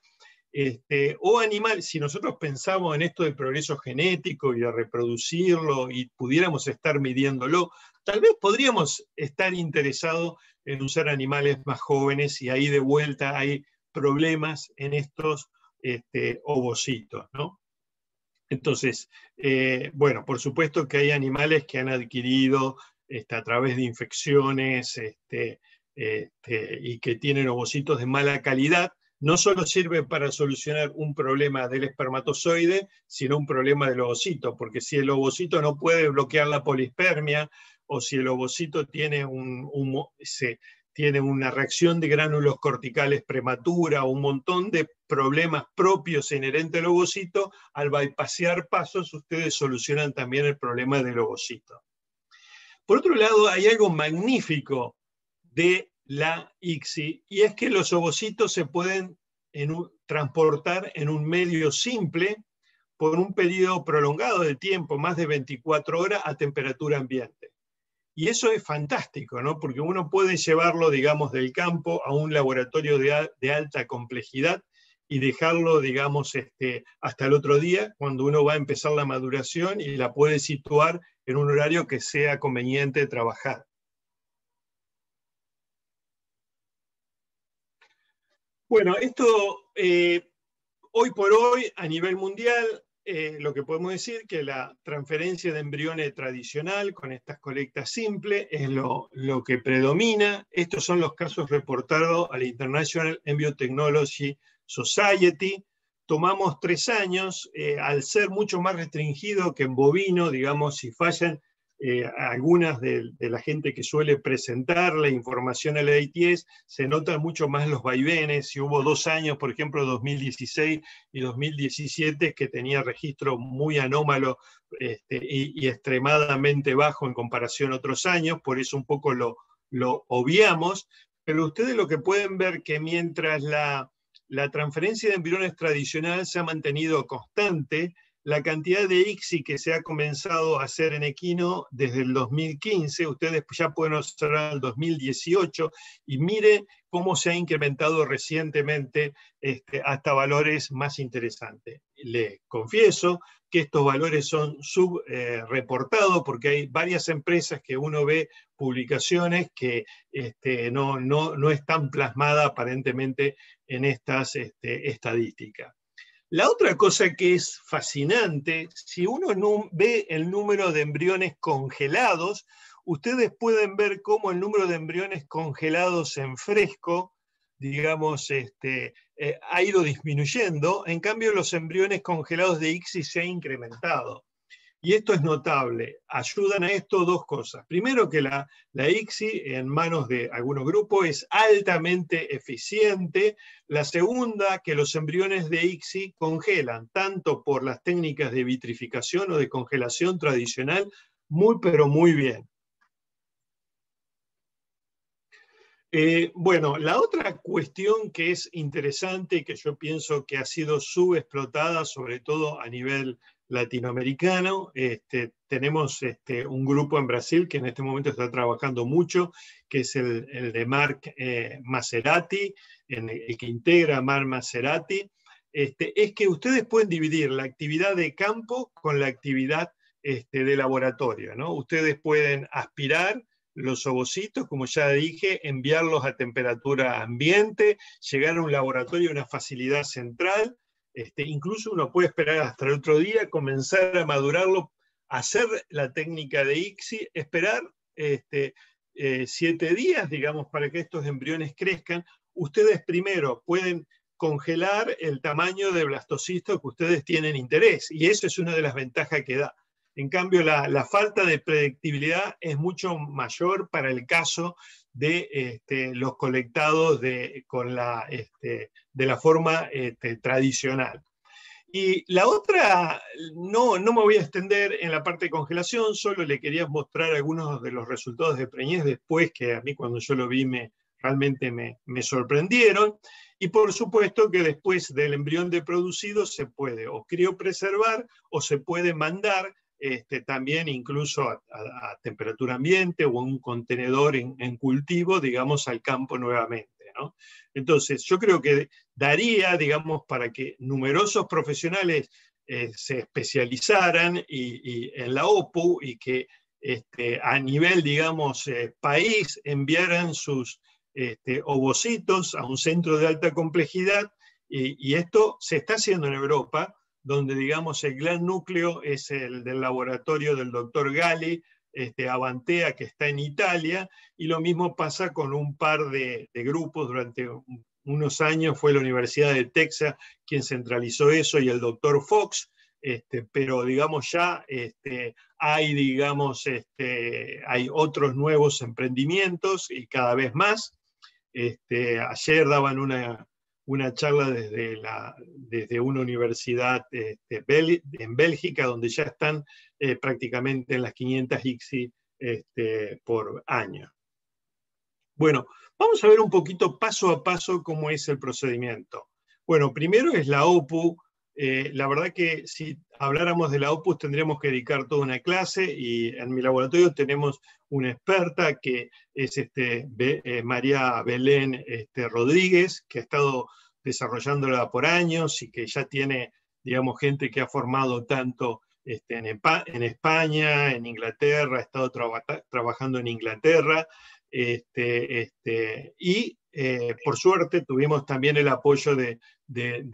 o animal, si nosotros pensamos en esto del progreso genético y de reproducirlo y pudiéramos estar midiéndolo, tal vez podríamos estar interesados en usar animales más jóvenes, y ahí de vuelta hay problemas en estos ovocitos, ¿no? Entonces, bueno, por supuesto que hay animales que han adquirido a través de infecciones y que tienen ovocitos de mala calidad. No solo sirve para solucionar un problema del espermatozoide, sino un problema del ovocito, porque si el ovocito no puede bloquear la polispermia, o si el ovocito tiene tiene una reacción de gránulos corticales prematura o un montón de problemas propios e inherentes al ovocito, al bypassear pasos, ustedes solucionan también el problema del ovocito. Por otro lado, hay algo magnífico de la ICSI, y es que los ovocitos se pueden transportar en un medio simple por un periodo prolongado de tiempo, más de 24 horas, a temperatura ambiente. Y eso es fantástico, ¿no? Porque uno puede llevarlo, digamos, del campo a un laboratorio de alta complejidad y dejarlo, digamos, hasta el otro día, cuando uno va a empezar la maduración, y la puede situar en un horario que sea conveniente trabajar. Bueno, esto hoy por hoy, a nivel mundial, lo que podemos decir que la transferencia de embriones tradicional con estas colectas simples es lo que predomina. Estos son los casos reportados a la International Embryo Technology Society. Tomamos 3 años, al ser mucho más restringido que en bovino, digamos, si fallan algunas de la gente que suele presentar la información a la ITS, se notan mucho más los vaivenes. Si hubo 2 años, por ejemplo, 2016 y 2017, que tenía registro muy anómalo y extremadamente bajo en comparación a otros años, por eso un poco lo obviamos, pero ustedes lo que pueden ver que mientras la transferencia de embriones tradicional se ha mantenido constante, la cantidad de ICSI que se ha comenzado a hacer en equino desde el 2015, ustedes ya pueden observar el 2018, y mire cómo se ha incrementado recientemente hasta valores más interesantes. Les confieso que estos valores son subreportados, porque hay varias empresas que uno ve publicaciones que no están plasmadas aparentemente en estas estadísticas. La otra cosa que es fascinante, si uno ve el número de embriones congelados, ustedes pueden ver cómo el número de embriones congelados en fresco, digamos, ha ido disminuyendo. En cambio, los embriones congelados de ICSI se han incrementado. Y esto es notable. Ayudan a esto 2 cosas. Primero, que la ICSI en manos de algunos grupos es altamente eficiente. La segunda, que los embriones de ICSI congelan, tanto por las técnicas de vitrificación o de congelación tradicional, pero muy bien. Bueno, la otra cuestión que es interesante y que yo pienso que ha sido subexplotada, sobre todo a nivel latinoamericano, tenemos un grupo en Brasil que en este momento está trabajando mucho, que es el de Mark Maserati, el que integra a Mark Maserati, es que ustedes pueden dividir la actividad de campo con la actividad de laboratorio, ¿no? Ustedes pueden aspirar los ovocitos, como ya dije, enviarlos a temperatura ambiente, llegar a un laboratorio, una facilidad central, incluso uno puede esperar hasta el otro día, comenzar a madurarlo, hacer la técnica de ICSI, esperar 7 días, digamos, para que estos embriones crezcan. Ustedes primero pueden congelar el tamaño de blastocisto que ustedes tienen interés, y eso es una de las ventajas que da. En cambio, la falta de predictibilidad es mucho mayor para el caso de los colectados de la forma tradicional. Y la otra, no me voy a extender en la parte de congelación, solo le quería mostrar algunos de los resultados de preñez después, que a mí cuando yo lo vi realmente me sorprendieron. Y por supuesto que después del embrión de producido se puede o criopreservar o se puede mandar también incluso a temperatura ambiente o en un contenedor en cultivo, digamos, al campo nuevamente, ¿no? Entonces, yo creo que daría, digamos, para que numerosos profesionales se especializaran en la OPU y que a nivel, digamos, país enviaran sus ovocitos a un centro de alta complejidad, y esto se está haciendo en Europa. donde digamos el gran núcleo es el del laboratorio del doctor Gali, Avantea, que está en Italia, y lo mismo pasa con un par de grupos. Durante unos años fue la Universidad de Texas quien centralizó eso, y el doctor Fox, pero digamos ya hay, digamos, hay otros nuevos emprendimientos y cada vez más. Ayer daban una charla desde una universidad en Bélgica, donde ya están prácticamente en las 500 ICSI por año. Bueno, vamos a ver un poquito paso a paso cómo es el procedimiento. Bueno, primero es la OPU. La verdad que si habláramos de la OPU tendríamos que dedicar toda una clase, y en mi laboratorio tenemos una experta que es María Belén Rodríguez, que ha estado desarrollándola por años y que ya tiene, digamos, gente que ha formado tanto en España, en Inglaterra, ha estado trabajando en Inglaterra, y por suerte tuvimos también el apoyo de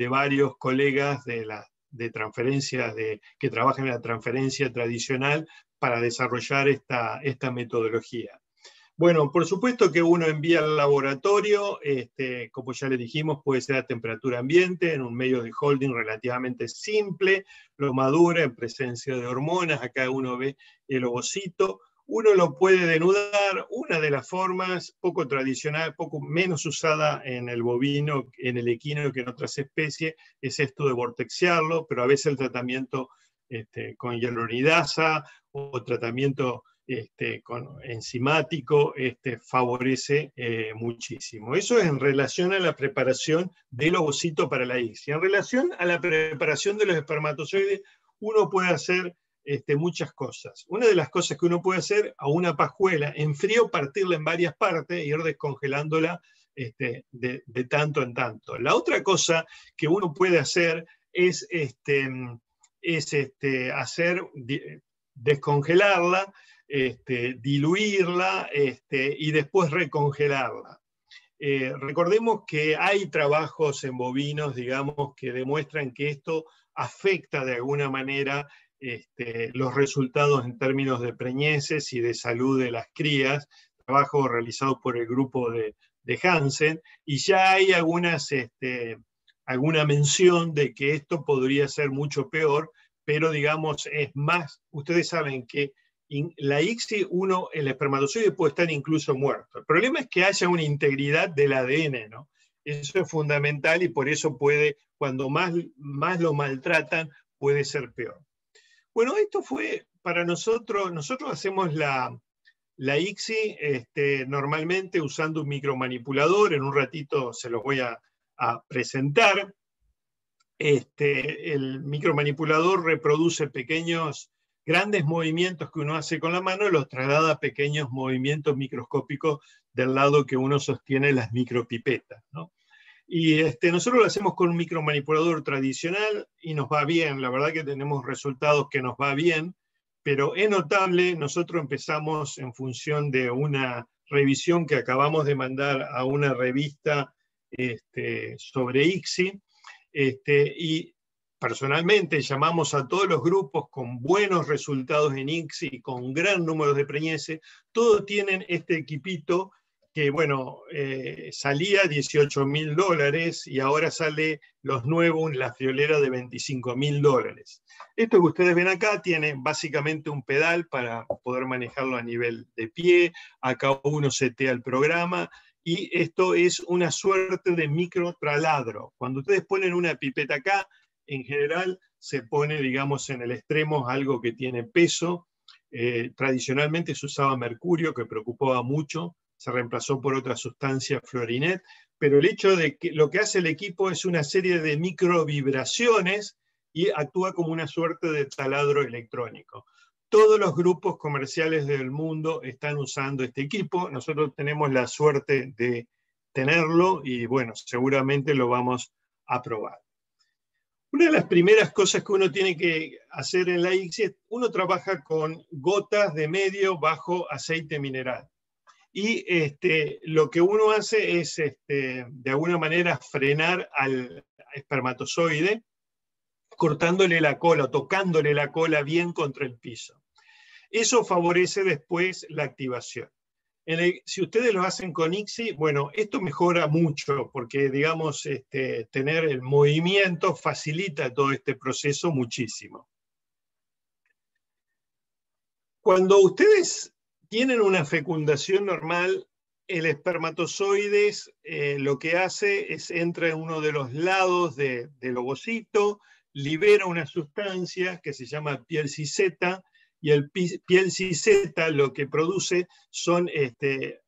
varios colegas de transferencias, que trabajan en la transferencia tradicional para desarrollar esta metodología. Bueno, por supuesto que uno envía al laboratorio, como ya le dijimos, puede ser a temperatura ambiente, en un medio de holding relativamente simple, lo madura en presencia de hormonas. Acá uno ve el ovocito. Uno lo puede denudar. Una de las formas poco tradicional, poco menos usada en el bovino, en el equino que en otras especies, es esto de vortexiarlo, pero a veces el tratamiento con hialuronidasa o tratamiento enzimático favorece muchísimo. Eso es en relación a la preparación del ovocito para la ICSI. En relación a la preparación de los espermatozoides, uno puede hacer muchas cosas. Una de las cosas que uno puede hacer a una pajuela, en frío partirla en varias partes e ir descongelándola de tanto en tanto. La otra cosa que uno puede hacer es descongelarla, diluirla y después recongelarla. Recordemos que hay trabajos en bovinos, digamos, que demuestran que esto afecta de alguna manera los resultados en términos de preñeces y de salud de las crías, trabajo realizado por el grupo de Hansen, y ya hay alguna mención de que esto podría ser mucho peor, pero digamos es más. Ustedes saben que la ICSI, el espermatozoide puede estar incluso muerto. El problema es que haya una integridad del ADN, ¿no? Eso es fundamental, y por eso cuando más lo maltratan, puede ser peor. Bueno, esto fue para nosotros hacemos la ICSI normalmente usando un micromanipulador. En un ratito se los voy a presentar. El micromanipulador reproduce grandes movimientos que uno hace con la mano y los traslada a pequeños movimientos microscópicos del lado que uno sostiene las micropipetas, ¿no? Y nosotros lo hacemos con un micromanipulador tradicional y nos va bien. La verdad que tenemos resultados que nos va bien, pero es notable. Nosotros empezamos en función de una revisión que acabamos de mandar a una revista sobre ICSI, y personalmente llamamos a todos los grupos con buenos resultados en ICSI y con gran número de preñeces. Todos tienen este equipito que, bueno, salía $18.000 y ahora sale los nuevos, la friolera de $25.000. Esto que ustedes ven acá tiene básicamente un pedal para poder manejarlo a nivel de pie. Acá uno setea el programa. Y esto es una suerte de micro taladro. Cuando ustedes ponen una pipeta acá, en general se pone, digamos, en el extremo algo que tiene peso. Tradicionalmente se usaba mercurio, que preocupaba mucho, se reemplazó por otra sustancia, Florinet, pero el hecho de que lo que hace el equipo es una serie de microvibraciones y actúa como una suerte de taladro electrónico. Todos los grupos comerciales del mundo están usando este equipo. Nosotros tenemos la suerte de tenerlo y, bueno, seguramente lo vamos a probar. Una de las primeras cosas que uno tiene que hacer en la ICSI es uno trabaja con gotas de medio bajo aceite mineral. Y lo que uno hace es, de alguna manera, frenar al espermatozoide cortándole la cola, o tocándole la cola bien contra el piso. Eso favorece después la activación. Si ustedes lo hacen con ICSI, bueno, esto mejora mucho, porque digamos, tener el movimiento facilita todo este proceso muchísimo. Cuando ustedes tienen una fecundación normal, el espermatozoide lo que hace es entra en uno de los lados del ovocito, libera una sustancia que se llama PLCZ, y el PLCZ lo que produce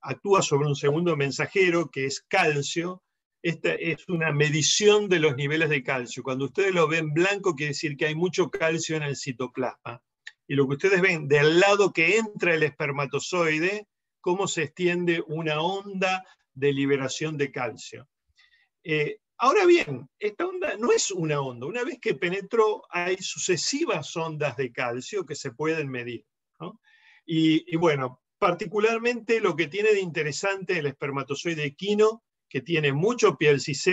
actúa sobre un segundo mensajero que es calcio. Esta es una medición de los niveles de calcio. Cuando ustedes lo ven blanco, quiere decir que hay mucho calcio en el citoplasma. Y lo que ustedes ven del lado que entra el espermatozoide, cómo se extiende una onda de liberación de calcio. Ahora bien, esta onda no es una onda. Una vez que penetró, hay sucesivas ondas de calcio que se pueden medir, ¿no? Y bueno, particularmente lo que tiene de interesante el espermatozoide equino, que tiene mucho PLCZ,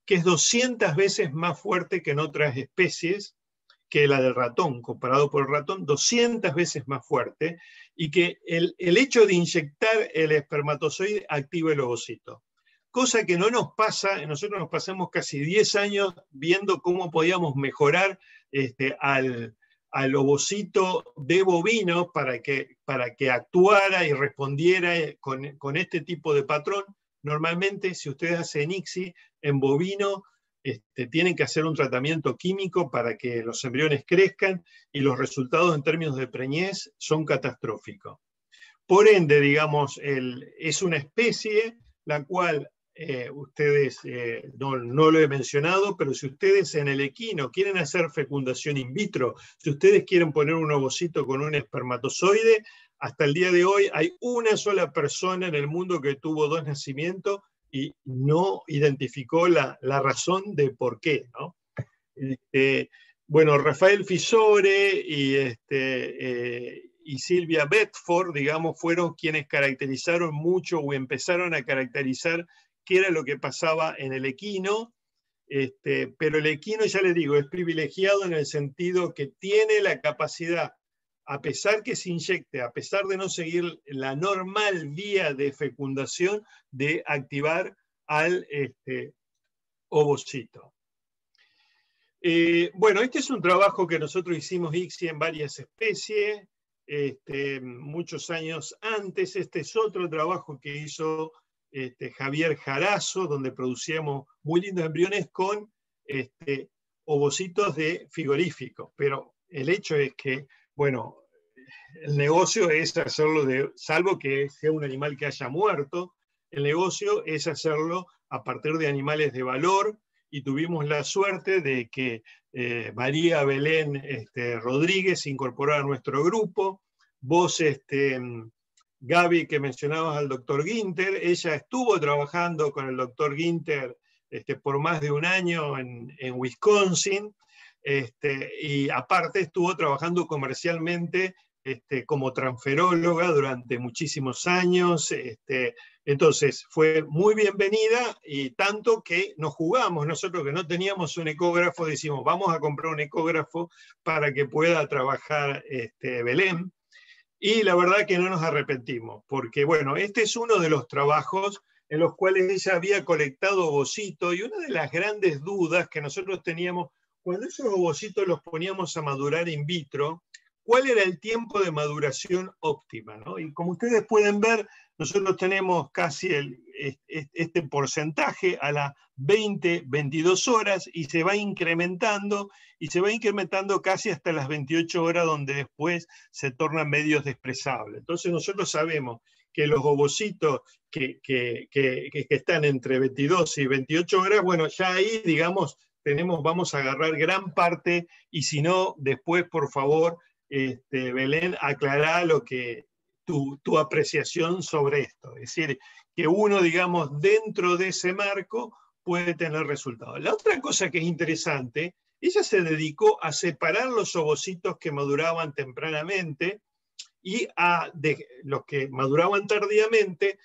que es 200 veces más fuerte que en otras especies, que la del ratón, comparado por el ratón, 200 veces más fuerte, y que el hecho de inyectar el espermatozoide activa el ovocito. Cosa que no nos pasa, nosotros nos pasamos casi 10 años viendo cómo podíamos mejorar al ovocito de bovino para que actuara y respondiera con este tipo de patrón. Normalmente, si ustedes hacen ICSI en bovino, tienen que hacer un tratamiento químico para que los embriones crezcan, y los resultados en términos de preñez son catastróficos. Por ende, digamos, es una especie la cual ustedes, no lo he mencionado, pero si ustedes en el equino quieren hacer fecundación in vitro, si ustedes quieren poner un ovocito con un espermatozoide, hasta el día de hoy hay una sola persona en el mundo que tuvo 2 nacimientos y no identificó la razón de por qué, ¿no? Bueno, Rafael Fisore y Silvia Bedford, digamos, fueron quienes caracterizaron mucho o empezaron a caracterizar qué era lo que pasaba en el equino, pero el equino, ya les digo, es privilegiado en el sentido que tiene la capacidad, a pesar que se inyecte, a pesar de no seguir la normal vía de fecundación, de activar al ovocito. Bueno, este es un trabajo que nosotros hicimos ICSI en varias especies, muchos años antes. Este es otro trabajo que hizo Javier Jarazo, donde producíamos muy lindos embriones con ovocitos de frigoríficos. Pero el hecho es que, bueno, el negocio es hacerlo, salvo que sea un animal que haya muerto, el negocio es hacerlo a partir de animales de valor, y tuvimos la suerte de que María Belén Rodríguez se incorporó a nuestro grupo. Vos, Gaby, que mencionabas al doctor Ginter, ella estuvo trabajando con el doctor Ginter por más de un año en Wisconsin, y aparte estuvo trabajando comercialmente como transferóloga durante muchísimos años. Entonces fue muy bienvenida, y tanto que nos jugamos, nosotros que no teníamos un ecógrafo, decimos vamos a comprar un ecógrafo para que pueda trabajar Belén. Y la verdad que no nos arrepentimos, porque bueno, este es uno de los trabajos en los cuales ella había colectado ovocitos, y una de las grandes dudas que nosotros teníamos, cuando esos ovocitos los poníamos a madurar in vitro, ¿cuál era el tiempo de maduración óptima, ¿no? Y como ustedes pueden ver, nosotros tenemos casi este porcentaje a las 20, 22 horas, y se va incrementando casi hasta las 28 horas, donde después se tornan medios despresables. Entonces nosotros sabemos que los ovocitos que están entre 22 y 28 horas, bueno, ya ahí, digamos, vamos a agarrar gran parte, y si no, después, por favor, Belén, aclará tu apreciación sobre esto. Es decir, que uno, digamos, dentro de ese marco puede tener resultados. La otra cosa que es interesante, ella se dedicó a separar los ovocitos que maduraban tempranamente, y de los que maduraban tardíamente,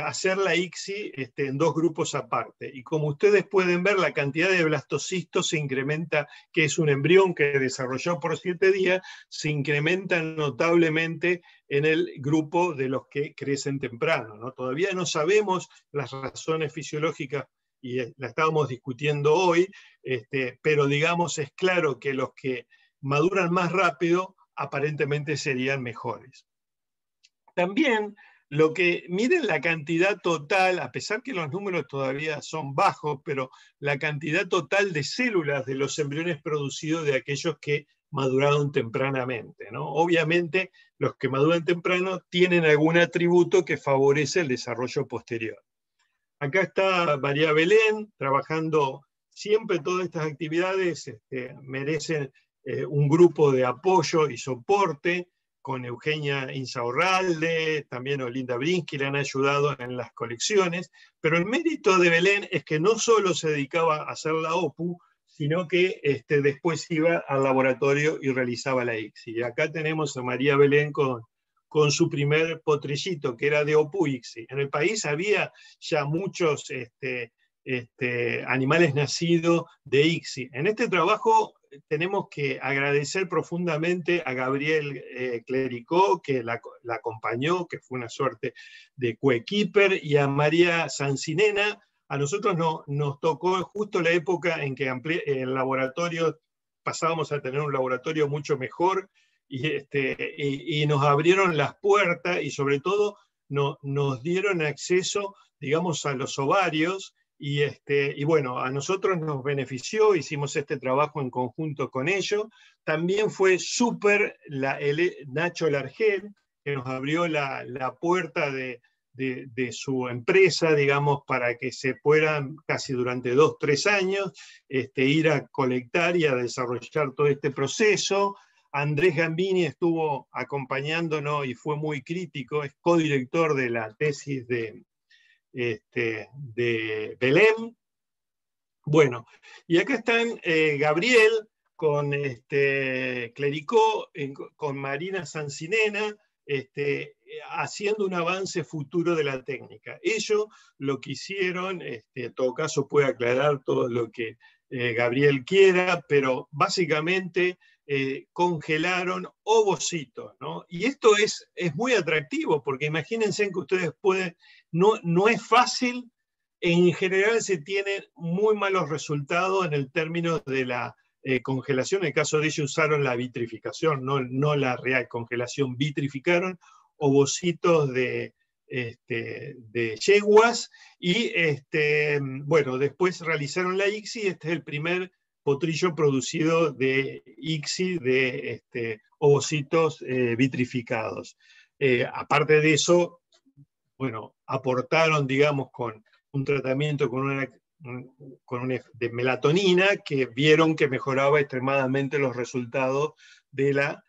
hacer la ICSI en 2 grupos aparte. Y como ustedes pueden ver, la cantidad de blastocisto se incrementa, que es un embrión que desarrolló por 7 días, se incrementa notablemente en el grupo de los que crecen temprano, ¿no? Todavía no sabemos las razones fisiológicas y la estábamos discutiendo hoy, pero digamos es claro que los que maduran más rápido aparentemente serían mejores. También miren la cantidad total, a pesar que los números todavía son bajos, pero la cantidad total de células de los embriones producidos de aquellos que maduraron tempranamente, ¿no? Obviamente, los que maduran temprano tienen algún atributo que favorece el desarrollo posterior. Acá está María Belén, trabajando siempre todas estas actividades, merecen un grupo de apoyo y soporte, con Eugenia Insaurralde, también Olinda Brinsky, le han ayudado en las colecciones, pero el mérito de Belén es que no solo se dedicaba a hacer la OPU, sino que después iba al laboratorio y realizaba la ICSI. Y acá tenemos a María Belén con su primer potrillito, que era de OPU ICSI. En el país había ya muchos animales nacidos de ICSI. En este trabajo tenemos que agradecer profundamente a Gabriel Clericó, que la acompañó, que fue una suerte de coequiper, y a María Sancinena. A nosotros nos tocó justo la época en que el laboratorio, pasábamos a tener un laboratorio mucho mejor, y nos abrieron las puertas, y sobre todo nos dieron acceso, digamos, a los ovarios. Y bueno, a nosotros nos benefició, hicimos este trabajo en conjunto con ellos. También fue súper Nacho Largel, que nos abrió la puerta de su empresa, digamos, para que se puedan casi durante 2-3 años ir a colectar y a desarrollar todo este proceso. Andrés Gambini estuvo acompañándonos y fue muy crítico, es codirector de la tesis de Belén. Bueno, y acá están Gabriel con Clericó, con Marina Sancinena, haciendo un avance futuro de la técnica. Ellos lo que hicieron, en todo caso puede aclarar todo lo que Gabriel quiera, pero básicamente congelaron ovocitos, ¿no? Y esto es muy atractivo, porque imagínense que ustedes pueden, no es fácil, en general se tienen muy malos resultados en el término de la congelación. En el caso de ellos usaron la vitrificación, no la real congelación, vitrificaron ovocitos de yeguas y bueno, después realizaron la ICSI. Este es el primer potrillo producido de ICSI de ovocitos vitrificados. Aparte de eso, bueno, aportaron, digamos, con un tratamiento de melatonina, que vieron que mejoraba extremadamente los resultados de la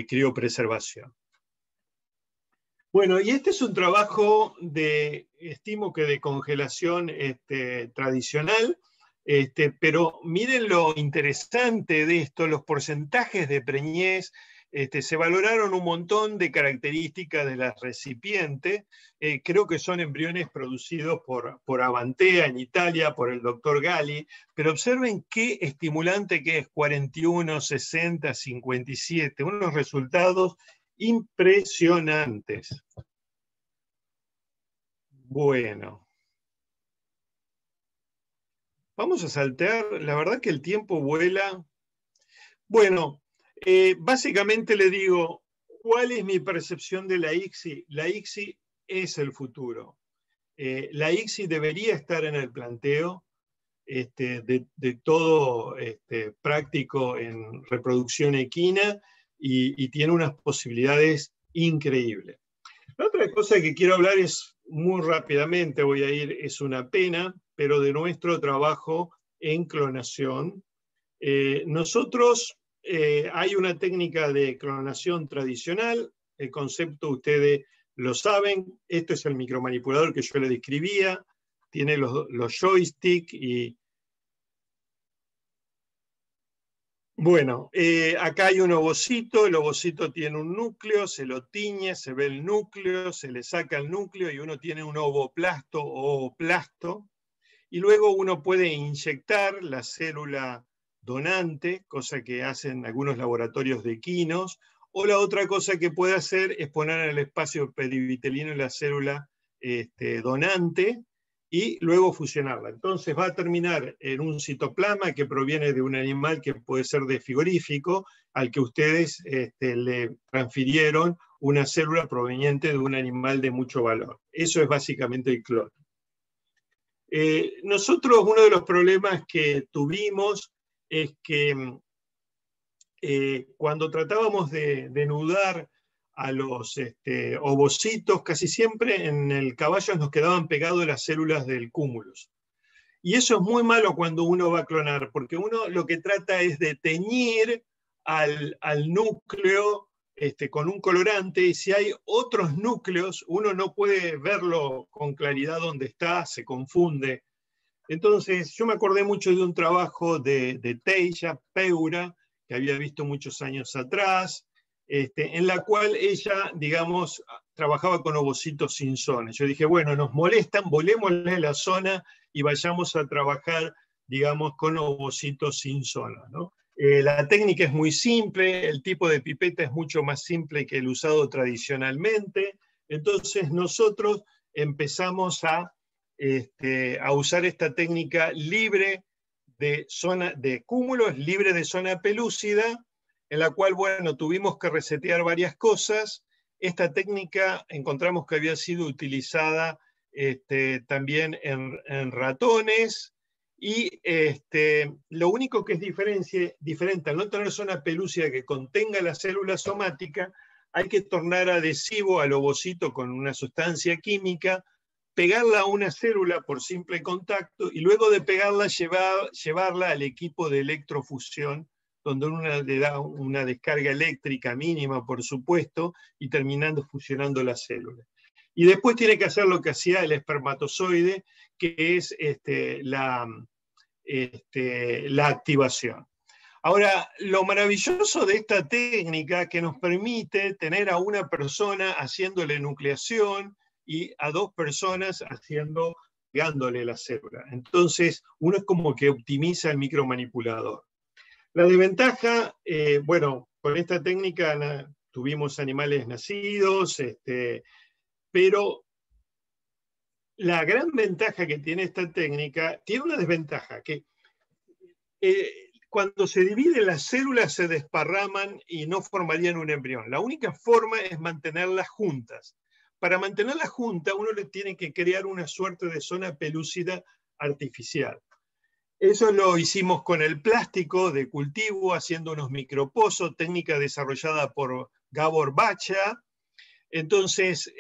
criopreservación. Bueno, y este es un trabajo estimo que de congelación tradicional, pero miren lo interesante de esto, los porcentajes de preñez. Se valoraron un montón de características de las recipientes. Creo que son embriones producidos por Avantea en Italia, por el doctor Gali, pero observen qué estimulante que es: 41, 60, 57, unos resultados impresionantes. Bueno, vamos a saltear, la verdad que el tiempo vuela. Bueno, básicamente le digo, ¿cuál es mi percepción de la ICSI? La ICSI es el futuro. La ICSI debería estar en el planteo de todo práctico en reproducción equina y tiene unas posibilidades increíbles. La otra cosa que quiero hablar es, muy rápidamente voy a ir, es una pena, pero de nuestro trabajo en clonación. Nosotros, hay una técnica de clonación tradicional, el concepto ustedes lo saben, esto es el micromanipulador que yo le describía, tiene los joysticks y Bueno, acá hay un ovocito, el ovocito tiene un núcleo, se lo tiñe, se ve el núcleo, se le saca el núcleo y uno tiene un ovoplasto o oplasto, y luego uno puede inyectar la célula donante, cosa que hacen algunos laboratorios de equinos, o la otra cosa que puede hacer es poner en el espacio perivitelino la célula donante, y luego fusionarla. Entonces va a terminar en un citoplasma que proviene de un animal que puede ser de frigorífico, al que ustedes le transfirieron una célula proveniente de un animal de mucho valor. Eso es básicamente el clon. Nosotros, uno de los problemas que tuvimos es que cuando tratábamos de nudar a los ovocitos, casi siempre en el caballo nos quedaban pegadas las células del cúmulus. Y eso es muy malo cuando uno va a clonar, porque uno lo que trata es de teñir al núcleo con un colorante, y si hay otros núcleos, uno no puede verlo con claridad dónde está, se confunde. Entonces, yo me acordé mucho de un trabajo de Teija Peura, que había visto muchos años atrás, en la cual ella, digamos, trabajaba con ovocitos sin zona. Yo dije, bueno, nos molestan, volémosle la zona y vayamos a trabajar, digamos, con ovocitos sin zona, ¿no? La técnica es muy simple, el tipo de pipeta es mucho más simple que el usado tradicionalmente. Entonces, nosotros empezamos a usar esta técnica libre de cúmulos, libre de zona pelúcida, en la cual, bueno, tuvimos que resetear varias cosas. Esta técnica encontramos que había sido utilizada también en ratones, y lo único que es diferente al no tener zona pelúcida que contenga la célula somática, hay que tornar adhesivo al ovocito con una sustancia química, pegarla a una célula por simple contacto, y luego de pegarla llevarla al equipo de electrofusión, donde uno le da una descarga eléctrica mínima, por supuesto, y terminando fusionando la célula. Y después tiene que hacer lo que hacía el espermatozoide, que es la activación. Ahora, lo maravilloso de esta técnica que nos permite tener a una persona haciéndole nucleación y a dos personas pegándole la célula. Entonces, uno es como que optimiza el micromanipulador. La desventaja, bueno, con esta técnica tuvimos animales nacidos, pero la gran ventaja que tiene esta técnica, tiene una desventaja, que cuando se dividen las células se desparraman y no formarían un embrión. La única forma es mantenerlas juntas. Para mantenerlas juntas, uno le tiene que crear una suerte de zona pelúcida artificial. Eso lo hicimos con el plástico de cultivo, haciendo unos micropozos, técnica desarrollada por Gabor Bacha. Entonces,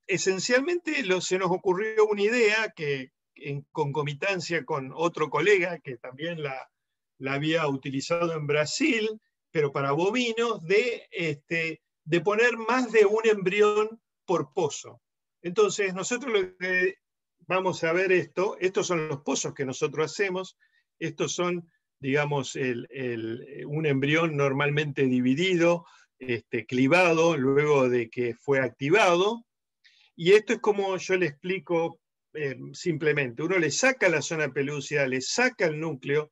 esencialmente se nos ocurrió una idea que, en concomitancia con otro colega que también la había utilizado en Brasil, pero para bovinos, de poner más de un embrión por pozo. Entonces, nosotros lo que vamos a ver estos son los pozos que nosotros hacemos, estos son, digamos, un embrión normalmente dividido, clivado, luego de que fue activado, y esto es como yo le explico simplemente. Uno le saca la zona pelúcida, le saca el núcleo,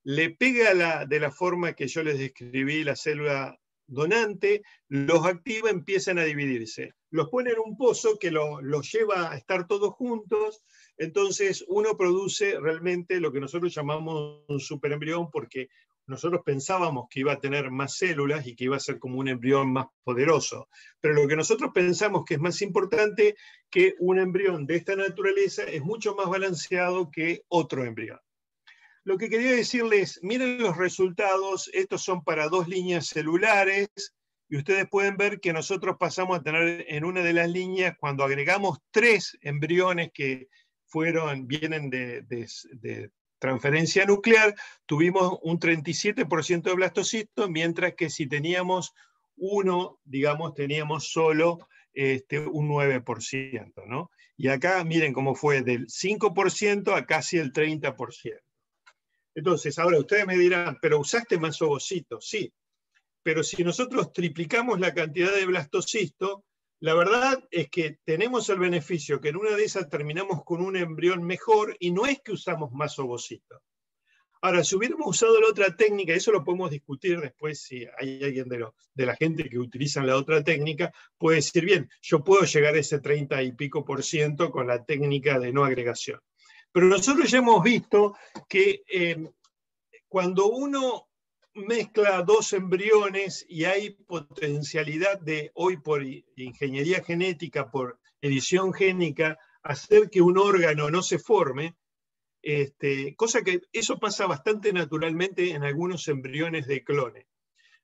le pega de la forma que yo les describí la célula donante, los activa, empiezan a dividirse. Los pone en un pozo que los lleva a estar todos juntos, entonces uno produce realmente lo que nosotros llamamos un superembrión, porque nosotros pensábamos que iba a tener más células y que iba a ser como un embrión más poderoso. Pero lo que nosotros pensamos que es más importante, que un embrión de esta naturaleza es mucho más balanceado que otro embrión. Lo que quería decirles, miren los resultados, estos son para 2 líneas celulares, y ustedes pueden ver que nosotros pasamos a tener en una de las líneas, cuando agregamos 3 embriones que vienen de transferencia nuclear, tuvimos un 37% de blastocitos, mientras que si teníamos uno, digamos, teníamos solo un 9%, ¿no? Y acá miren cómo fue del 5% a casi el 30%. Entonces, ahora ustedes me dirán, pero usaste más ovocitos, sí, pero si nosotros triplicamos la cantidad de blastocisto, la verdad es que tenemos el beneficio que en una de esas terminamos con un embrión mejor y no es que usamos más ovocitos. Ahora, si hubiéramos usado la otra técnica, eso lo podemos discutir después si hay alguien de la gente que utiliza la otra técnica, puede decir, bien, yo puedo llegar a ese 30 y pico % con la técnica de no agregación. Pero nosotros ya hemos visto que cuando uno mezcla dos embriones y hay potencialidad de, hoy por ingeniería genética, por edición génica, hacer que un órgano no se forme, cosa que eso pasa bastante naturalmente en algunos embriones de clones.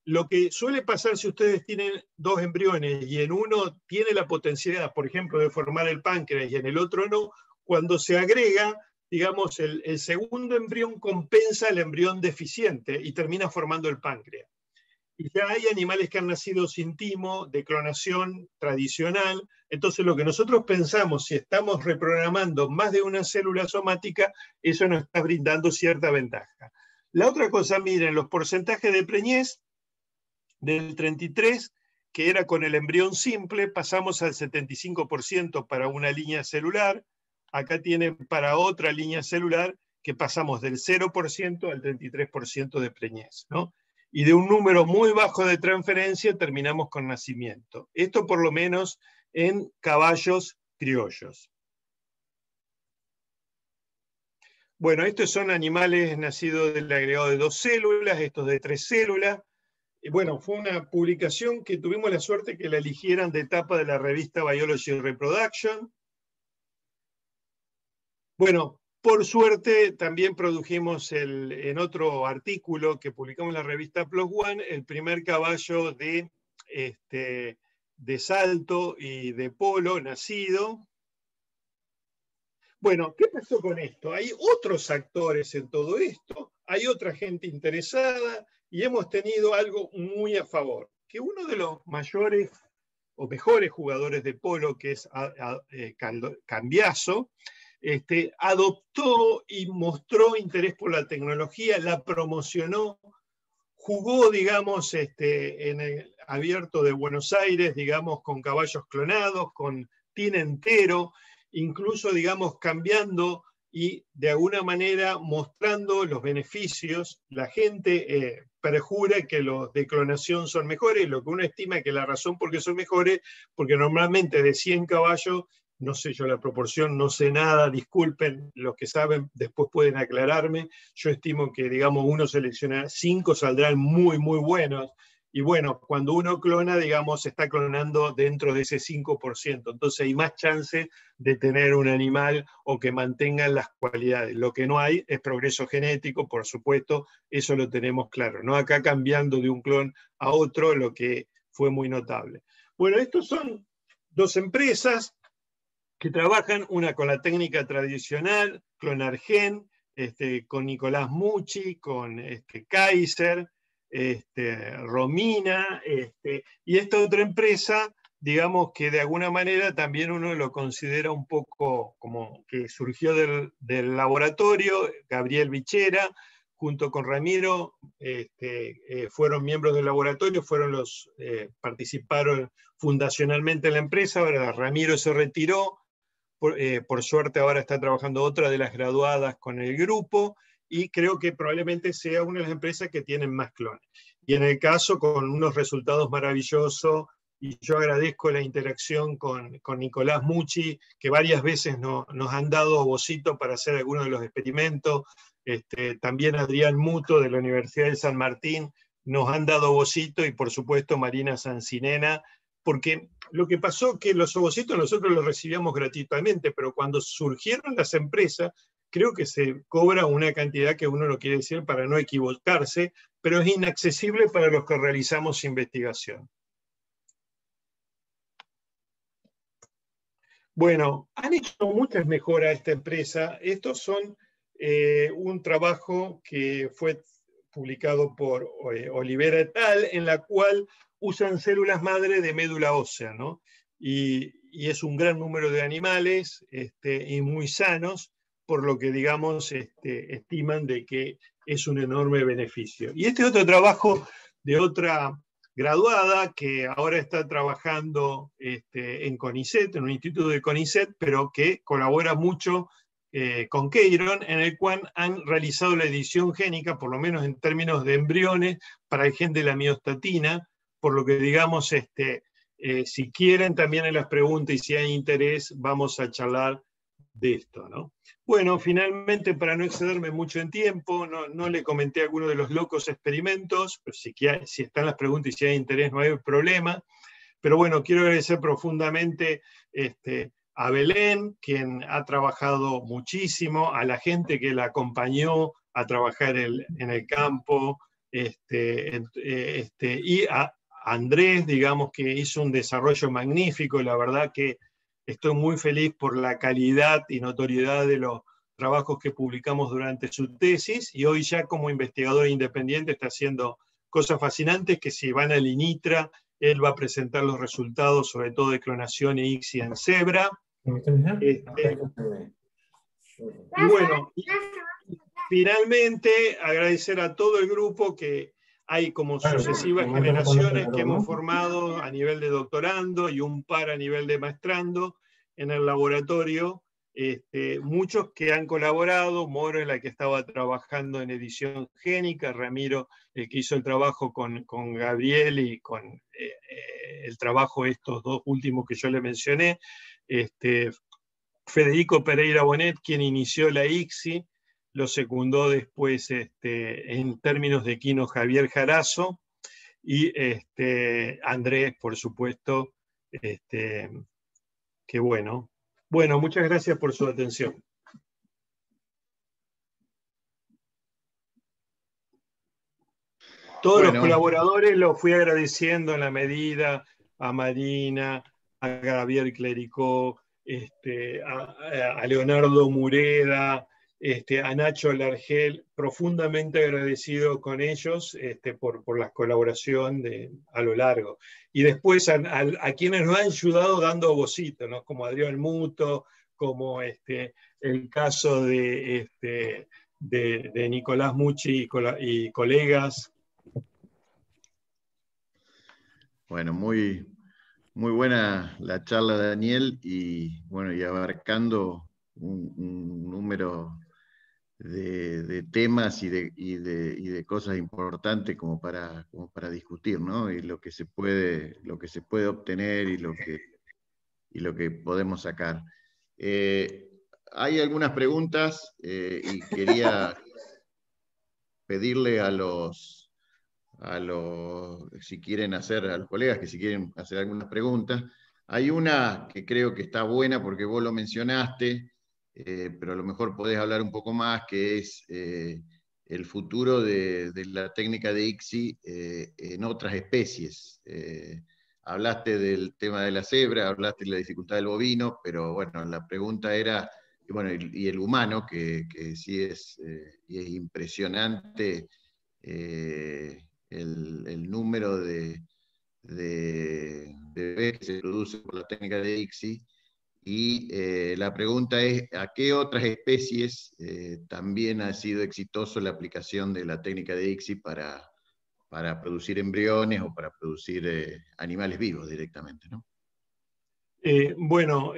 Lo que suele pasar si ustedes tienen dos embriones y en uno tiene la potencialidad, por ejemplo, de formar el páncreas y en el otro no, cuando se agrega, digamos, el segundo embrión compensa el embrión deficiente y termina formando el páncreas. Y ya hay animales que han nacido sin timo, de clonación tradicional. Entonces, lo que nosotros pensamos, si estamos reprogramando más de una célula somática, eso nos está brindando cierta ventaja. La otra cosa, miren, los porcentajes de preñez del 33, que era con el embrión simple, pasamos al 75% para una línea celular. Acá tienen para otra línea celular que pasamos del 0% al 33% de preñez, ¿no? Y de un número muy bajo de transferencia terminamos con nacimiento. Esto por lo menos en caballos criollos. Bueno, estos son animales nacidos del agregado de 2 células, estos de 3 células. Y bueno, fue una publicación que tuvimos la suerte que la eligieran de tapa de la revista Biology Reproduction. Bueno, por suerte también produjimos en otro artículo que publicamos en la revista Plus One, el primer caballo de salto y de polo nacido. Bueno, ¿qué pasó con esto? Hay otros actores en todo esto, hay otra gente interesada y hemos tenido algo muy a favor, que uno de los mayores o mejores jugadores de polo, que es Cambiaso, adoptó y mostró interés por la tecnología, la promocionó, jugó, digamos, en el abierto de Buenos Aires, digamos, con caballos clonados, con tin entero, incluso, digamos, cambiando y de alguna manera mostrando los beneficios. La gente perjura que los de clonación son mejores, lo que uno estima que la razón por qué son mejores, porque normalmente de 100 caballos, no sé yo la proporción, no sé nada, disculpen, los que saben después pueden aclararme, yo estimo que, digamos, uno selecciona 5, saldrán muy, muy buenos, y bueno, cuando uno clona, digamos, se está clonando dentro de ese 5%, entonces hay más chance de tener un animal o que mantengan las cualidades. Lo que no hay es progreso genético, por supuesto, eso lo tenemos claro, ¿no? Acá cambiando de un clon a otro, lo que fue muy notable. Bueno, estos son 2 empresas que trabajan, una con la técnica tradicional, Clonargen, con Nicolás Mucci, con Kaiser, Romina, y esta otra empresa, digamos que de alguna manera también uno lo considera un poco como que surgió del laboratorio, Gabriel Bichera, junto con Ramiro, fueron miembros del laboratorio, participaron fundacionalmente en la empresa. Ahora Ramiro se retiró, por suerte ahora está trabajando otra de las graduadas con el grupo, y creo que probablemente sea una de las empresas que tienen más clones. Y en el caso, con unos resultados maravillosos, y yo agradezco la interacción con Nicolás Mucci, que varias veces nos han dado ovocito para hacer algunos de los experimentos. También Adrián Muto, de la Universidad de San Martín, nos han dado ovocito, y por supuesto Marina Sancinena, porque lo que pasó que los ovocitos nosotros los recibíamos gratuitamente, pero cuando surgieron las empresas, creo que se cobra una cantidad que uno no quiere decir para no equivocarse, pero es inaccesible para los que realizamos investigación. Bueno, han hecho muchas mejoras esta empresa. Estos son un trabajo que fue publicado por Olivera et al., en la cual usan células madre de médula ósea, ¿no? Y es un gran número de animales y muy sanos, por lo que, digamos, estiman de que es un enorme beneficio. Y este otro trabajo de otra graduada que ahora está trabajando en CONICET, en un instituto de CONICET, pero que colabora mucho con Keyron, en el cual han realizado la edición génica, por lo menos en términos de embriones, para el gen de la miostatina, por lo que digamos, si quieren también en las preguntas y si hay interés, vamos a charlar de esto, ¿no? Bueno, finalmente, para no excederme mucho en tiempo, no le comenté a alguno de los locos experimentos, pero si están las preguntas y si hay interés no hay problema. Pero bueno, quiero agradecer profundamente a Belén, quien ha trabajado muchísimo, a la gente que la acompañó a trabajar en el campo, y a Andrés, digamos, que hizo un desarrollo magnífico. La verdad que estoy muy feliz por la calidad y notoriedad de los trabajos que publicamos durante su tesis, y hoy ya como investigador independiente está haciendo cosas fascinantes que si van al INITRA, él va a presentar los resultados, sobre todo de clonación e ICSI en cebra. Y bueno, finalmente agradecer a todo el grupo, que hay como sucesivas generaciones que hemos formado a nivel de doctorando y un par a nivel de maestrando en el laboratorio. Muchos que han colaborado, Moro es la que estaba trabajando en edición génica, Ramiro el que hizo el trabajo con Gabriel y con el trabajo estos dos últimos que yo le mencioné, Federico Pereira Bonet, quien inició la ICSI, lo secundó después en términos de Quino Javier Jarazo, y Andrés, por supuesto, que bueno. Bueno, muchas gracias por su atención. Todos los colaboradores los fui agradeciendo en la medida, a Marina, a Gabriel Clericó, a Leonardo Mureda, a Nacho Largel, profundamente agradecido con ellos por la colaboración a lo largo. Y después a quienes nos han ayudado dando vocito, ¿no? Como Adrián Muto, como el caso de Nicolás Mucci y colegas. Bueno, muy buena la charla, Daniel, y bueno, y abarcando un número de temas y de cosas importantes como para discutir, ¿no? Y lo que se puede obtener y lo que podemos sacar. Hay algunas preguntas y quería pedirle a los colegas que si quieren hacer algunas preguntas. Hay una que creo que está buena porque vos lo mencionaste, pero a lo mejor podés hablar un poco más, que es el futuro de la técnica de ICSI en otras especies. Hablaste del tema de la cebra, hablaste de la dificultad del bovino, pero bueno, la pregunta era, bueno, y el humano, que sí es impresionante, el número de bebés que se produce por la técnica de ICSI, y la pregunta es, ¿a qué otras especies también ha sido exitoso la aplicación de la técnica de ICSI para producir embriones o para producir animales vivos directamente, ¿no? Bueno,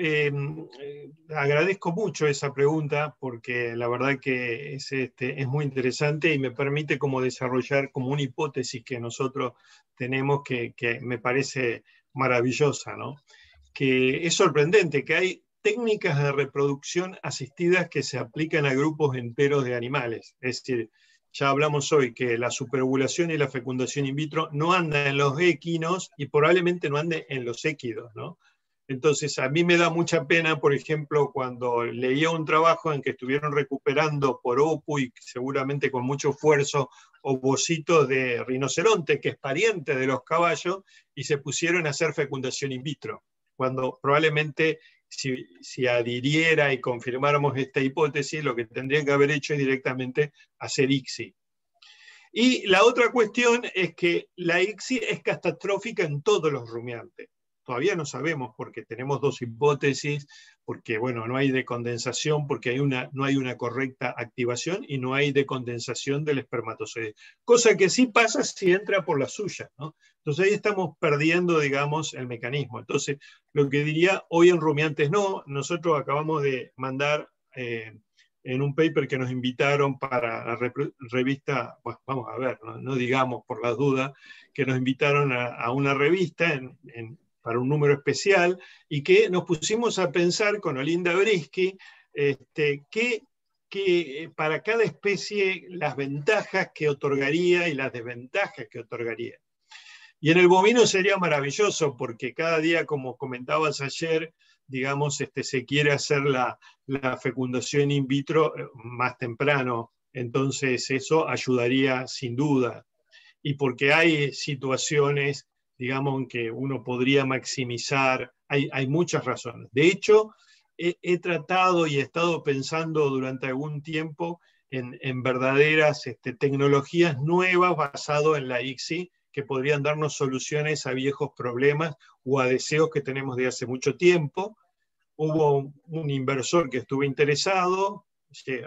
agradezco mucho esa pregunta porque la verdad que es muy interesante y me permite como desarrollar como una hipótesis que nosotros tenemos que me parece maravillosa, ¿no? Que es sorprendente que hay técnicas de reproducción asistidas que se aplican a grupos enteros de animales. Es decir, ya hablamos hoy que la superovulación y la fecundación in vitro no andan en los equinos y probablemente no ande en los équidos, ¿no? Entonces, a mí me da mucha pena, por ejemplo, cuando leía un trabajo en que estuvieron recuperando por OPU y seguramente con mucho esfuerzo ovocitos de rinoceronte, que es pariente de los caballos, y se pusieron a hacer fecundación in vitro, cuando probablemente si adhiriera y confirmáramos esta hipótesis, lo que tendrían que haber hecho es directamente hacer ICSI. Y la otra cuestión es que la ICSI es catastrófica en todos los rumiantes. todavía no sabemos, porque tenemos dos hipótesis, porque bueno, no hay decondensación, porque no hay una correcta activación y no hay decondensación del espermatozoide. Cosa que sí pasa si entra por la suya, ¿no? Entonces ahí estamos perdiendo, digamos, el mecanismo. Entonces, lo que diría, hoy en Rumiantes no, nosotros acabamos de mandar en un paper que nos invitaron para la revista, bueno, vamos a ver, no digamos por las dudas, que nos invitaron a una revista para un número especial, y que nos pusimos a pensar con Olinda Brisky que para cada especie las ventajas que otorgaría y las desventajas que otorgaría. Y en el bovino sería maravilloso, porque cada día, como comentabas ayer, digamos, se quiere hacer la fecundación in vitro más temprano, entonces eso ayudaría sin duda. Y porque hay situaciones, digamos, en que uno podría maximizar, hay muchas razones. De hecho, he tratado y he estado pensando durante algún tiempo en verdaderas tecnologías nuevas basadas en la ICSI, que podrían darnos soluciones a viejos problemas o a deseos que tenemos de hace mucho tiempo. Hubo un inversor que estuvo interesado,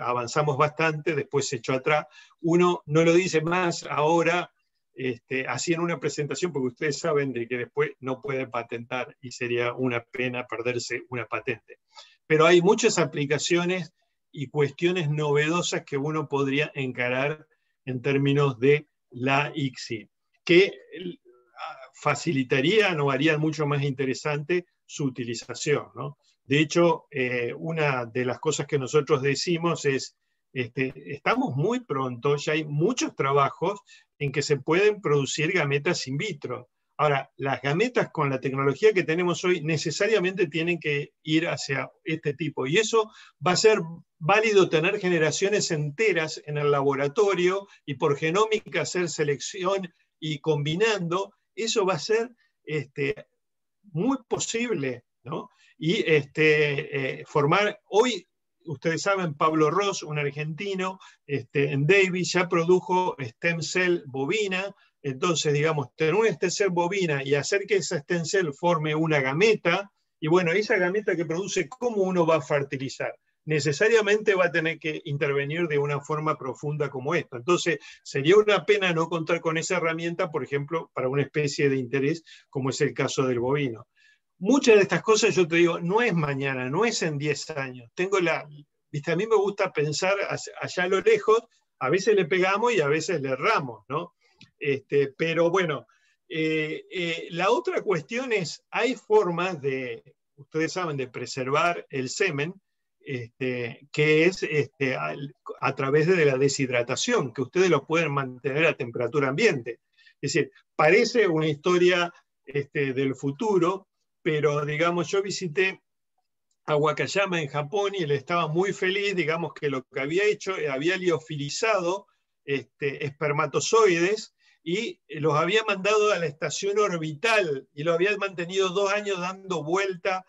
avanzamos bastante, después se echó atrás. Uno no lo dice más ahora, así en una presentación, porque ustedes saben de que después no puede patentar y sería una pena perderse una patente. Pero hay muchas aplicaciones y cuestiones novedosas que uno podría encarar en términos de la ICSI, que facilitarían o harían mucho más interesante su utilización, ¿no? De hecho, una de las cosas que nosotros decimos es, estamos muy pronto, ya hay muchos trabajos en que se pueden producir gametas in vitro. Ahora, las gametas con la tecnología que tenemos hoy necesariamente tienen que ir hacia este tipo, y eso va a ser válido tener generaciones enteras en el laboratorio y por genómica hacer selección y combinando, eso va a ser muy posible, ¿no? Y formar, hoy, ustedes saben, Pablo Ross, un argentino, en Davis ya produjo stem cell bovina. Entonces, digamos, tener una stem cell bovina y hacer que esa stem cell forme una gameta, y bueno, esa gameta que produce, ¿cómo uno va a fertilizar? Necesariamente va a tener que intervenir de una forma profunda como esta. Entonces, sería una pena no contar con esa herramienta, por ejemplo, para una especie de interés, como es el caso del bovino. Muchas de estas cosas, yo te digo, no es mañana, no es en 10 años. ¿Viste? A mí me gusta pensar allá a lo lejos, a veces le pegamos y a veces le erramos, ¿no? Pero bueno, la otra cuestión es, hay formas ustedes saben, de preservar el semen, que es a través de la deshidratación, que ustedes lo pueden mantener a temperatura ambiente. Es decir, parece una historia del futuro, pero digamos, yo visité a Wakayama en Japón y él estaba muy feliz, digamos que lo que había hecho, había liofilizado espermatozoides y los había mandado a la estación orbital y lo había mantenido 2 años dando vuelta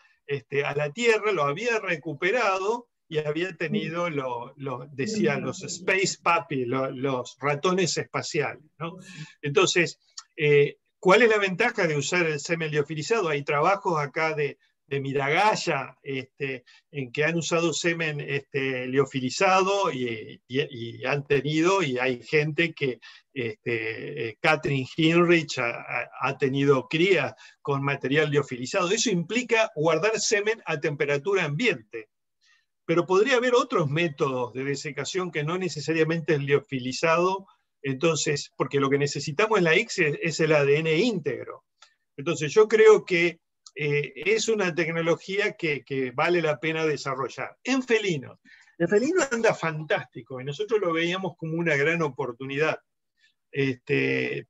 a la Tierra, lo había recuperado y había tenido, decía, los space puppy, los ratones espaciales, ¿no? Entonces, ¿cuál es la ventaja de usar el semen liofilizado? Hay trabajos acá de Miragaya, en que han usado semen liofilizado y han tenido, y hay gente que, Catherine Hinrich ha tenido cría con material liofilizado. Eso implica guardar semen a temperatura ambiente. Pero podría haber otros métodos de desecación que no necesariamente es liofilizado, entonces, porque lo que necesitamos en la ICSI es el ADN íntegro. Entonces yo creo que es una tecnología que vale la pena desarrollar. En felinos. El felino anda fantástico y nosotros lo veíamos como una gran oportunidad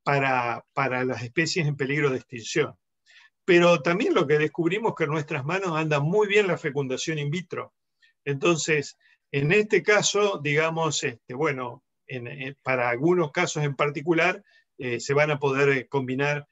para las especies en peligro de extinción. Pero también lo que descubrimos que en nuestras manos anda muy bien la fecundación in vitro. Entonces, en este caso, digamos, bueno, para algunos casos en particular, se van a poder combinar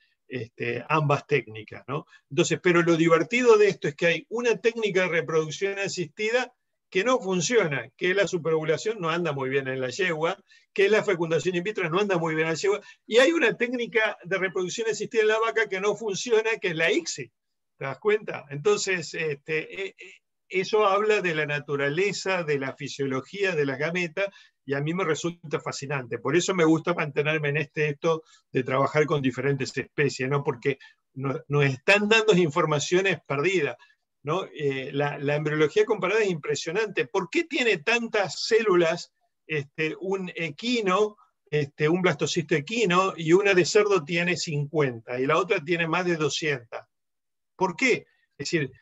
ambas técnicas, ¿no? Entonces, pero lo divertido de esto es que hay una técnica de reproducción asistida que no funciona, que es la superovulación, no anda muy bien en la yegua, que es la fecundación in vitro, no anda muy bien en la yegua, y hay una técnica de reproducción asistida en la vaca que no funciona, que es la ICSI. ¿Te das cuenta? Entonces, eso habla de la naturaleza, de la fisiología de las gametas, y a mí me resulta fascinante. Por eso me gusta mantenerme en esto de trabajar con diferentes especies, ¿no? Porque nos están dando informaciones perdidas, ¿no? La embriología comparada es impresionante. ¿Por qué tiene tantas células un equino, un blastocisto equino, y una de cerdo tiene 50 y la otra tiene más de 200? ¿Por qué? Es decir,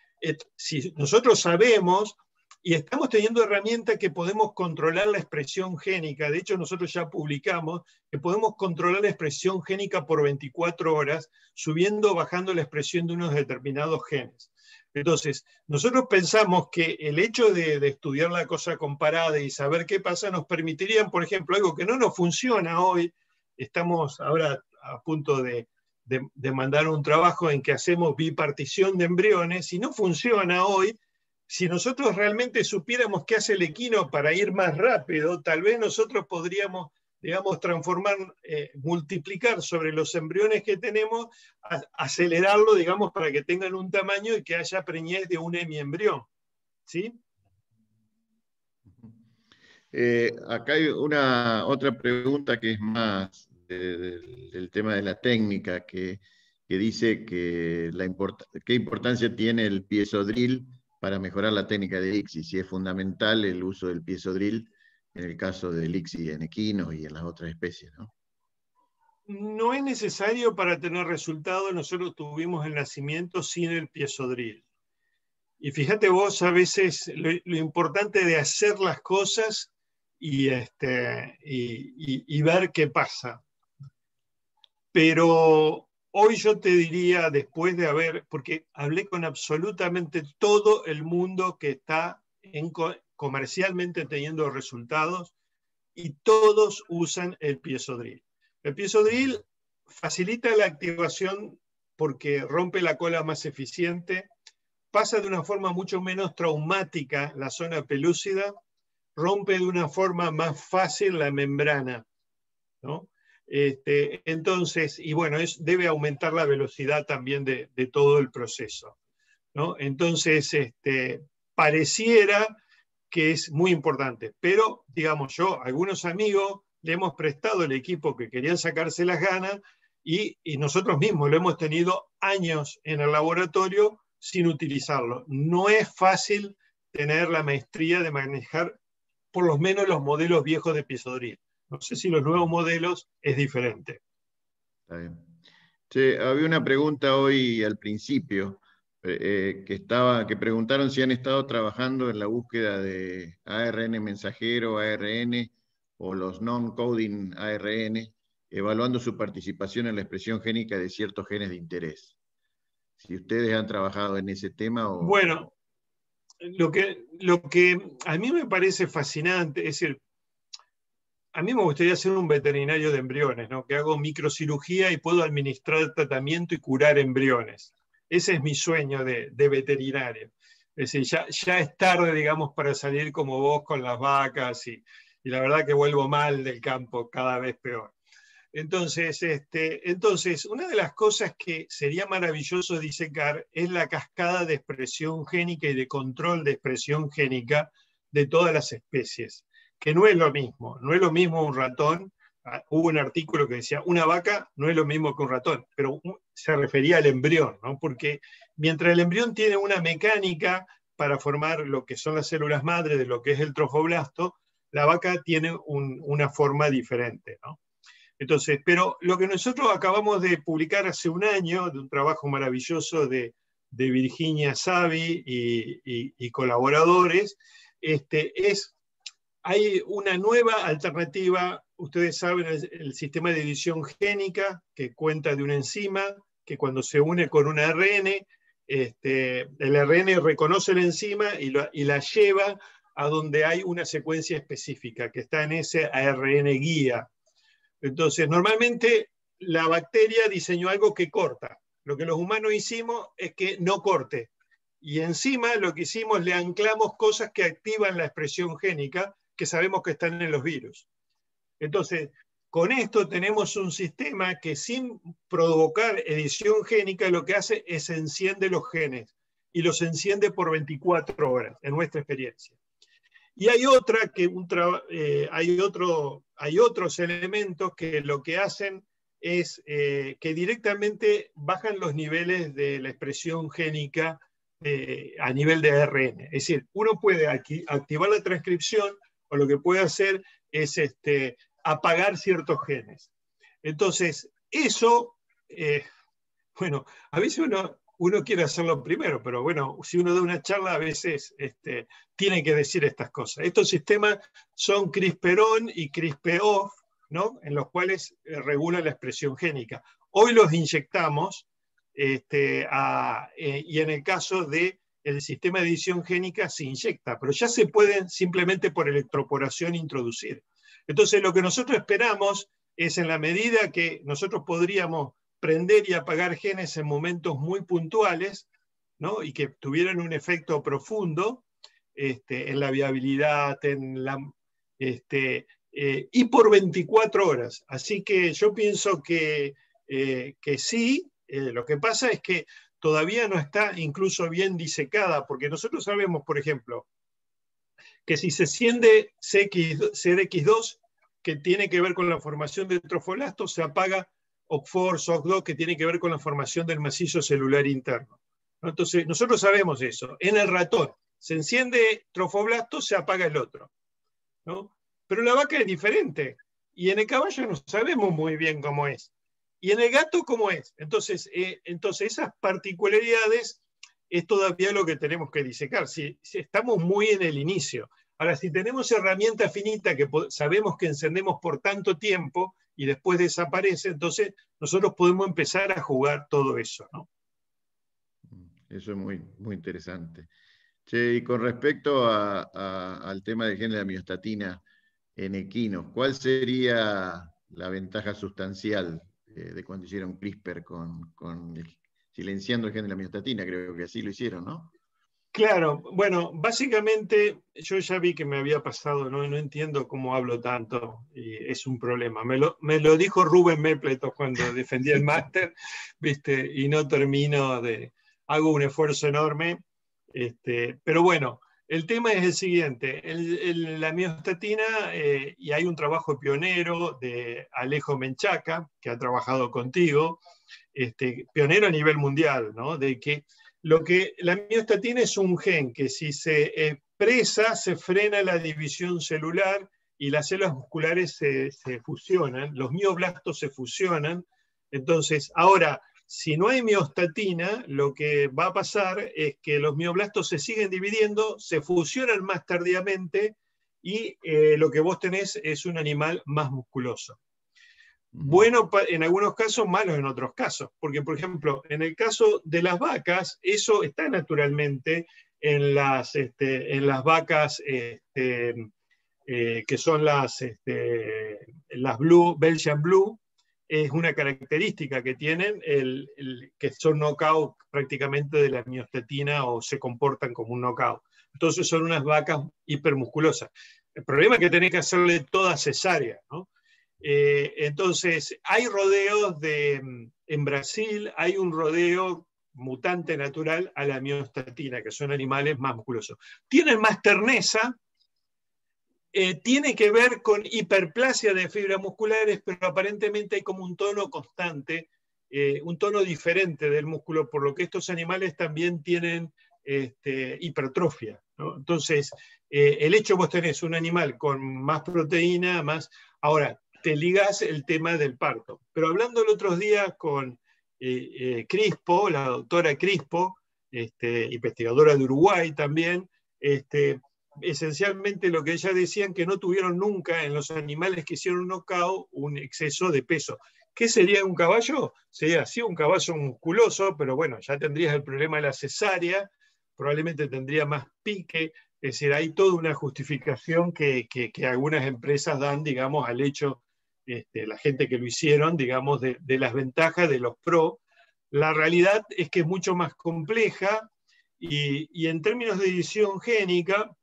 si nosotros sabemos y estamos teniendo herramientas que podemos controlar la expresión génica, de hecho nosotros ya publicamos que podemos controlar la expresión génica por 24 horas, subiendo o bajando la expresión de unos determinados genes. Entonces, nosotros pensamos que el hecho de estudiar la cosa comparada y saber qué pasa nos permitiría, por ejemplo, algo que no nos funciona hoy. Estamos ahora a punto de mandar un trabajo en que hacemos bipartición de embriones, y no funciona hoy. Si nosotros realmente supiéramos qué hace el equino para ir más rápido, tal vez nosotros podríamos, digamos, transformar, multiplicar sobre los embriones que tenemos, acelerarlo, digamos, para que tengan un tamaño y que haya preñez de un hemiembrión. ¿Sí? Acá hay otra pregunta que es más del tema de la técnica, que dice que qué importancia tiene el piezodrill para mejorar la técnica de ICSI, si es fundamental el uso del piezodrill en el caso del ICSI en equinos y en las otras especies, ¿no? No es necesario para tener resultados. Nosotros tuvimos el nacimiento sin el piezodrill. Y fíjate vos, a veces lo importante de hacer las cosas y ver qué pasa. Pero hoy yo te diría, después de porque hablé con absolutamente todo el mundo que está comercialmente teniendo resultados, y todos usan el piezodrill. El piezodrill facilita la activación porque rompe la cola más eficiente, pasa de una forma mucho menos traumática la zona pelúcida, rompe de una forma más fácil la membrana, ¿no? Entonces, y bueno, debe aumentar la velocidad también de todo el proceso, ¿no? Entonces, pareciera que es muy importante, pero, digamos, algunos amigos le hemos prestado el equipo que querían sacarse las ganas, y nosotros mismos lo hemos tenido años en el laboratorio sin utilizarlo. No es fácil tener la maestría de manejar por lo menos los modelos viejos de piezodrill. No sé si los nuevos modelos es diferente. Está bien. Sí, había una pregunta hoy al principio, que preguntaron si han estado trabajando en la búsqueda de ARN mensajero, ARN, o los non-coding ARN, evaluando su participación en la expresión génica de ciertos genes de interés. Si ustedes han trabajado en ese tema o... Bueno, lo que a mí me parece fascinante, es decir, a mí me gustaría ser un veterinario de embriones, ¿no? Que hago microcirugía y puedo administrar tratamiento y curar embriones. Ese es mi sueño de veterinario. Es decir, ya es tarde, digamos, para salir como vos con las vacas, y la verdad que vuelvo mal del campo, cada vez peor. Entonces, una de las cosas que sería maravilloso disecar es la cascada de expresión génica y de control de expresión génica de todas las especies, que no es lo mismo un ratón. Hubo un artículo que decía, una vaca no es lo mismo que un ratón, pero se refería al embrión, ¿no? Porque mientras el embrión tiene una mecánica para formar lo que son las células madre de lo que es el trofoblasto, la vaca tiene una forma diferente, ¿no? Entonces, pero lo que nosotros acabamos de publicar hace un año, de un trabajo maravilloso de Virginia Savi y colaboradores, hay una nueva alternativa. Ustedes saben, el sistema de edición génica, que cuenta de una enzima que cuando se une con un ARN, el ARN reconoce la enzima y la lleva a donde hay una secuencia específica que está en ese ARN guía. Entonces, normalmente la bacteria diseñó algo que corta. Lo que los humanos hicimos es que no corte. Y encima lo que hicimos, le anclamos cosas que activan la expresión génica, que sabemos que están en los virus. Entonces, con esto tenemos un sistema que sin provocar edición génica lo que hace es enciende los genes y los enciende por 24 horas, en nuestra experiencia. Y hay otra que hay otros elementos que lo que hacen es que directamente bajan los niveles de la expresión génica a nivel de ARN. Es decir, uno puede activar la transcripción o lo que puede hacer es apagar ciertos genes. Entonces, eso, bueno, a veces uno quiere hacerlo primero, pero bueno, si uno da una charla a veces tiene que decir estas cosas. Estos sistemas son CRISPR-on y CRISPR-off, ¿no? En los cuales regulan la expresión génica. Hoy los inyectamos y en el caso del sistema de edición génica se inyecta, pero ya se pueden simplemente por electroporación introducir. Entonces lo que nosotros esperamos es en la medida que nosotros podríamos prender y apagar genes en momentos muy puntuales, ¿no? Y que tuvieran un efecto profundo en la viabilidad, y por 24 horas. Así que yo pienso que sí, lo que pasa es que todavía no está incluso bien disecada, porque nosotros sabemos, por ejemplo, que si se enciende CDX2, que tiene que ver con la formación de trofoblastos, se apaga OCT4, SOC2, que tiene que ver con la formación del macizo celular interno. Entonces, nosotros sabemos eso. En el ratón, se enciende trofoblasto, se apaga el otro, ¿no? Pero la vaca es diferente. Y en el caballo no sabemos muy bien cómo es. Y en el gato, ¿cómo es? Entonces esas particularidades es todavía lo que tenemos que disecar. Si estamos muy en el inicio. Ahora, si tenemos herramientas finitas que sabemos que encendemos por tanto tiempo y después desaparece, entonces nosotros podemos empezar a jugar todo eso, ¿no? Eso es muy, muy interesante. Che, y con respecto al tema del gen de la miostatina en equinos, ¿cuál sería la ventaja sustancial de cuando hicieron CRISPR silenciando el gen de la miostatina? Creo que así lo hicieron, ¿no? Claro, bueno, básicamente yo ya vi que me había pasado, no entiendo cómo hablo tanto, y es un problema. Me lo dijo Rubén Mepleto cuando defendía el máster, ¿viste? Y no termino hago un esfuerzo enorme, pero bueno, el tema es el siguiente, la miostatina, y hay un trabajo pionero de Alejo Menchaca, que ha trabajado contigo, pionero a nivel mundial, ¿no? De que la miostatina es un gen que si se expresa, se frena la división celular y las células musculares se fusionan, los mioblastos se fusionan. Entonces, ahora, si no hay miostatina, lo que va a pasar es que los mioblastos se siguen dividiendo, se fusionan más tardíamente y lo que vos tenés es un animal más musculoso. Bueno en algunos casos, malo en otros casos, porque por ejemplo, en el caso de las vacas, eso está naturalmente en las vacas que son las Blue, Belgian Blue, es una característica que tienen, que son knockout prácticamente de la miostatina o se comportan como un knockout. Entonces son unas vacas hipermusculosas. El problema es que tenés que hacerle toda cesárea, ¿no? Entonces, hay rodeos en Brasil, hay un rodeo mutante natural a la miostatina, que son animales más musculosos. Tienen más terneza, tiene que ver con hiperplasia de fibras musculares, pero aparentemente hay como un tono constante, un tono diferente del músculo, por lo que estos animales también tienen hipertrofia, ¿no? Entonces, el hecho vos tenés un animal con más proteína, más... Ahora, te ligas el tema del parto. Pero hablando el otro día con Crispo, la doctora Crispo, investigadora de Uruguay también, esencialmente lo que ella decían que no tuvieron nunca en los animales que hicieron knockout un exceso de peso. ¿Qué sería un caballo? Sería sí un caballo musculoso, pero bueno, ya tendrías el problema de la cesárea, probablemente tendría más pique. Es decir, hay toda una justificación que algunas empresas dan, digamos, al hecho, la gente que lo hicieron, digamos, de las ventajas, de los pros. La realidad es que es mucho más compleja y en términos de edición génica,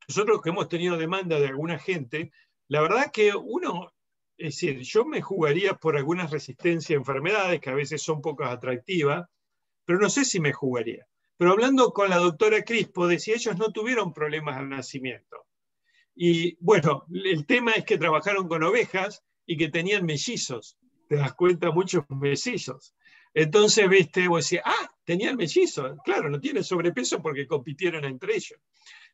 nosotros que hemos tenido demanda de alguna gente, la verdad que uno es decir, yo me jugaría por algunas resistencias a enfermedades que a veces son poco atractivas, pero no sé si me jugaría. Pero hablando con la doctora Crispo, decía, ellos no tuvieron problemas al nacimiento. Y bueno, el tema es que trabajaron con ovejas y que tenían mellizos. Te das cuenta, muchos mellizos. Entonces, viste, vos decís, tenían mellizos. Claro, no tienen sobrepeso porque compitieron entre ellos.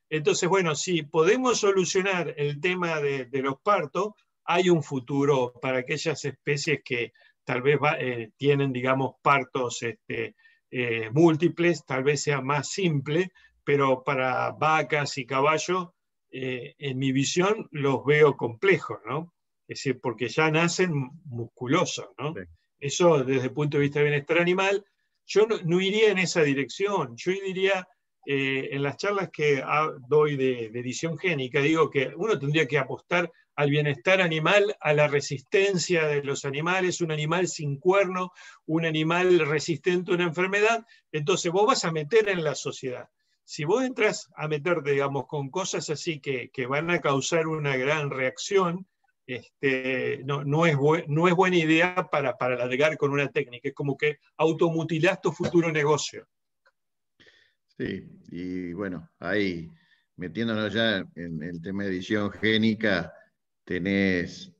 Entonces, bueno, si podemos solucionar el tema de los partos, hay un futuro para aquellas especies que tal vez tienen, digamos, partos múltiples, tal vez sea más simple, pero para vacas y caballos, en mi visión, los veo complejos, ¿no? Es decir, porque ya nacen musculosos, ¿no? Sí. Eso desde el punto de vista de bienestar animal, yo no iría en esa dirección, yo diría en las charlas que doy de edición génica, digo que uno tendría que apostar al bienestar animal, a la resistencia de los animales, un animal sin cuerno, un animal resistente a una enfermedad, entonces vos vas a meter en la sociedad. Si vos entras a meterte, digamos, con cosas así que van a causar una gran reacción, no es buena idea para alargar con una técnica, es como que automutilás tu futuro negocio. Sí, y bueno, ahí metiéndonos ya en el tema de edición génica, tenés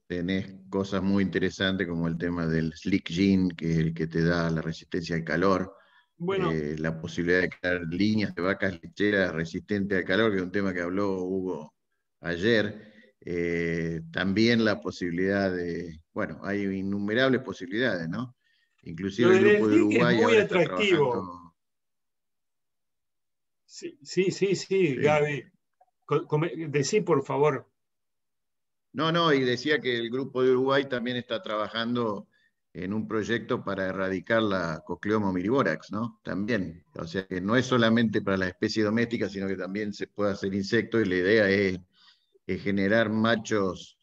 cosas muy interesantes como el tema del Slick Gene, que es el que te da la resistencia al calor, Bueno, la posibilidad de crear líneas de vacas lecheras resistentes al calor, que es un tema que habló Hugo ayer. También la posibilidad de, bueno, hay innumerables posibilidades, ¿no? lo Inclusive el del grupo de Slick es Uruguay muy ahora está atractivo. trabajando. Sí, Sí. Gaby. Decí, por favor. No, y decía que el grupo de Uruguay también está trabajando en un proyecto para erradicar la Cocleoma omnivórax, ¿no? También. O sea que no es solamente para las especies domésticas, sino que también se puede hacer insectos, y la idea es generar machos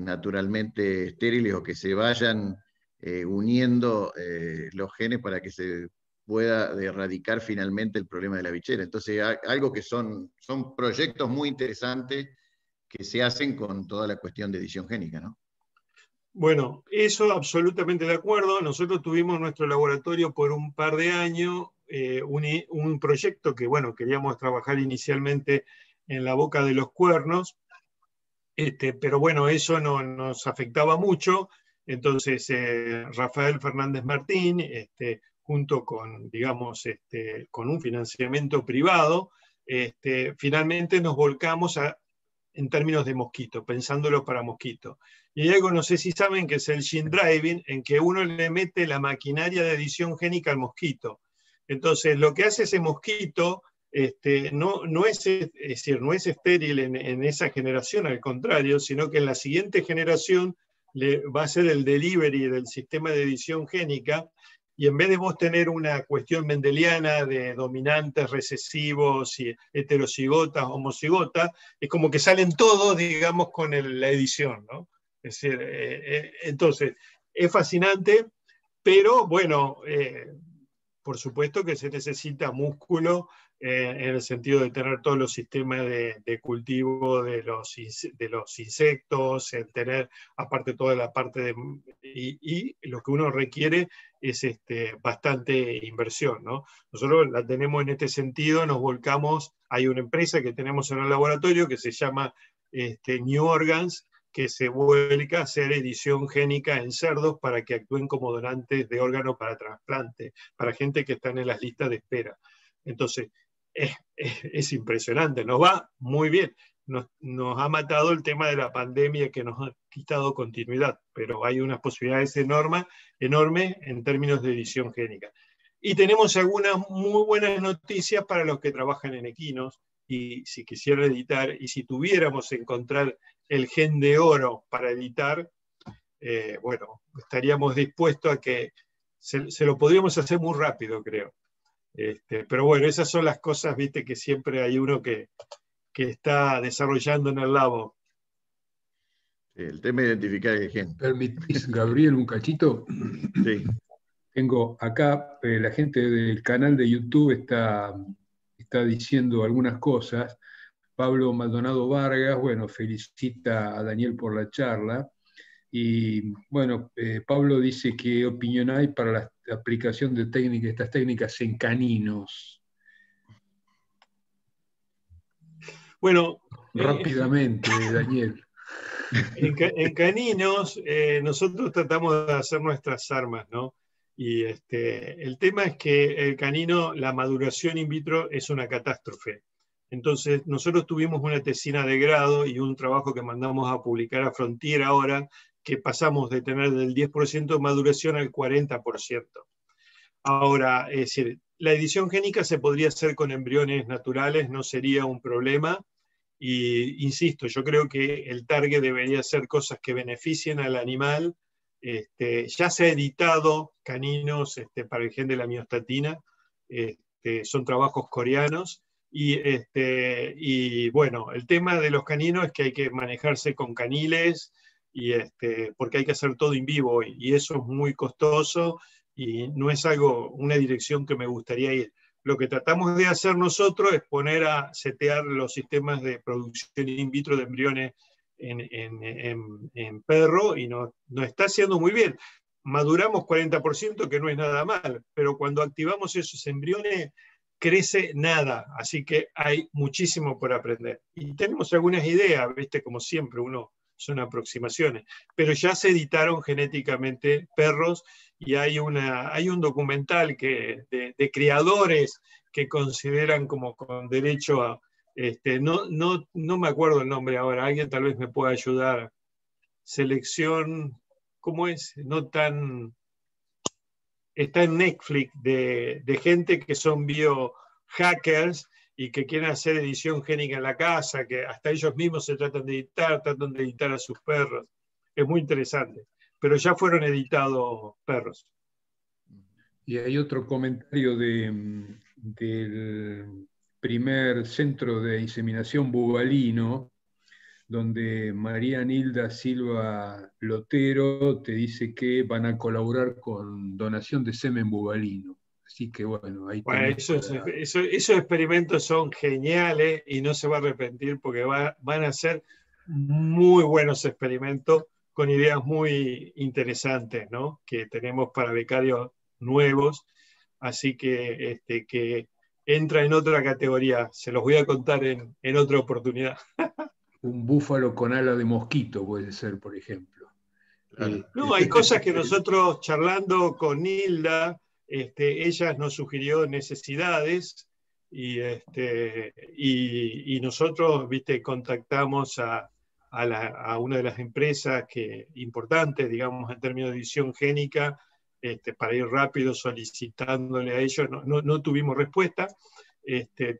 naturalmente estériles, o que se vayan uniendo los genes para que se pueda erradicar finalmente el problema de la bichera. Entonces, algo que son proyectos muy interesantes que se hacen con toda la cuestión de edición génica, ¿no? Bueno, eso absolutamente de acuerdo. Nosotros tuvimos nuestro laboratorio por un par de años, un proyecto que, bueno, queríamos trabajar inicialmente en la boca de los cuernos, pero bueno, eso no nos afectaba mucho. Entonces, Rafael Fernández Martín, junto con, digamos, con un financiamiento privado, finalmente nos volcamos en términos de mosquito, pensándolo para mosquito. Y hay algo, no sé si saben, que es el gene driving, en que uno le mete la maquinaria de edición génica al mosquito. Entonces, lo que hace ese mosquito no es decir, no es estéril en esa generación, al contrario, sino que en la siguiente generación va a ser el delivery del sistema de edición génica, y en vez de vos tener una cuestión mendeliana de dominantes, recesivos, y heterocigotas, homocigotas, es como que salen todos, digamos, con la edición, ¿no? Es decir, entonces, es fascinante, pero bueno, por supuesto que se necesita músculo en el sentido de tener todos los sistemas de cultivo de los insectos, tener aparte toda la parte de... Y lo que uno requiere es bastante inversión, ¿no? Nosotros la tenemos en este sentido, nos volcamos, hay una empresa que tenemos en el laboratorio que se llama New Organs, que se vuelca a hacer edición génica en cerdos para que actúen como donantes de órganos para trasplante, para gente que está en las listas de espera. Entonces, es impresionante, nos va muy bien. Nos ha matado el tema de la pandemia, que nos ha quitado continuidad, pero hay unas posibilidades enormes en términos de edición génica. Y tenemos algunas muy buenas noticias para los que trabajan en equinos, y si quisieran editar, y si tuviéramos encontrar el gen de oro para editar, bueno, estaríamos dispuestos a que se lo podríamos hacer muy rápido, creo. Pero bueno, esas son las cosas, viste, que siempre hay uno que está desarrollando en el labo. El tema de identificar el gen. ¿Permitís, Gabriel, un cachito? Sí. Tengo acá, la gente del canal de YouTube está diciendo algunas cosas. Pablo Maldonado Vargas, bueno, felicita a Daniel por la charla. Y bueno, Pablo dice qué opinión hay para la aplicación de estas técnicas en caninos. Bueno, Rápidamente, Daniel. en caninos nosotros tratamos de hacer nuestras armas, ¿no? Y el tema es que el canino, la maduración in vitro es una catástrofe. Entonces, nosotros tuvimos una tesina de grado y un trabajo que mandamos a publicar a Frontier ahora, que pasamos de tener del 10% de maduración al 40%. Ahora, es decir, la edición génica se podría hacer con embriones naturales, no sería un problema. Y insisto, yo creo que el target debería ser cosas que beneficien al animal. Ya se ha editado caninos para el gen de la miostatina, son trabajos coreanos. Y bueno, el tema de los caninos es que hay que manejarse con caniles, porque hay que hacer todo in vivo y eso es muy costoso y no es una dirección que me gustaría ir. Lo que tratamos de hacer nosotros es poner a setear los sistemas de producción in vitro de embriones en perro y nos está haciendo muy bien. Maduramos 40%, que no es nada mal, pero cuando activamos esos embriones crece nada, así que hay muchísimo por aprender. Y tenemos algunas ideas, ¿viste? Como siempre, son aproximaciones, pero ya se editaron genéticamente perros y hay un documental de criadores que consideran como con derecho a, no me acuerdo el nombre ahora, alguien tal vez me pueda ayudar, selección, ¿cómo es? Está en Netflix de gente que son biohackers y que quieren hacer edición génica en la casa, que hasta ellos mismos se tratan de editar a sus perros. Es muy interesante. Pero ya fueron editados perros. Y hay otro comentario del primer centro de inseminación bubalino, donde María Nilda Silva Lotero te dice que van a colaborar con donación de semen bubalino. Así que bueno, ahí Bueno, esos experimentos son geniales y no se va a arrepentir porque van a ser muy buenos experimentos con ideas muy interesantes, ¿no? Que tenemos para becarios nuevos, así que entra en otra categoría. Se los voy a contar en otra oportunidad. Un búfalo con ala de mosquito puede ser, por ejemplo. Claro. No, hay cosas que nosotros charlando con Nilda, ella nos sugirió necesidades y nosotros, viste, contactamos a una de las empresas importantes, digamos, en términos de edición génica, para ir rápido solicitándole a ellos. No tuvimos respuesta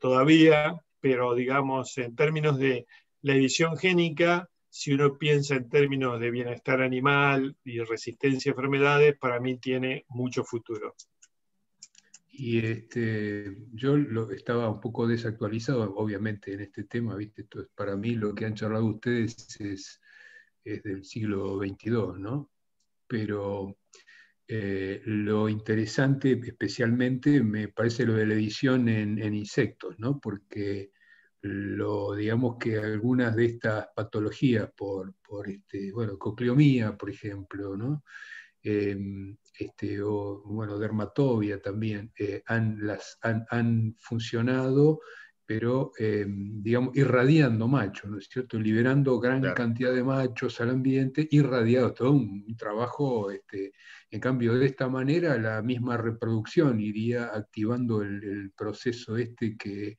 todavía, pero digamos, en términos de la edición génica, si uno piensa en términos de bienestar animal y resistencia a enfermedades, para mí tiene mucho futuro. Y yo estaba un poco desactualizado, obviamente, en este tema, ¿viste? Esto es, para mí lo que han charlado ustedes es del siglo XXII, ¿no? Pero lo interesante especialmente me parece lo de la edición en insectos, ¿no? Porque digamos que algunas de estas patologías bueno, cocleomía, por ejemplo, ¿no? O bueno, dermatobia también, han funcionado, pero digamos, irradiando machos, ¿no es cierto? Liberando gran cantidad de machos al ambiente, irradiados, todo un trabajo, en cambio, de esta manera, la misma reproducción iría activando el proceso que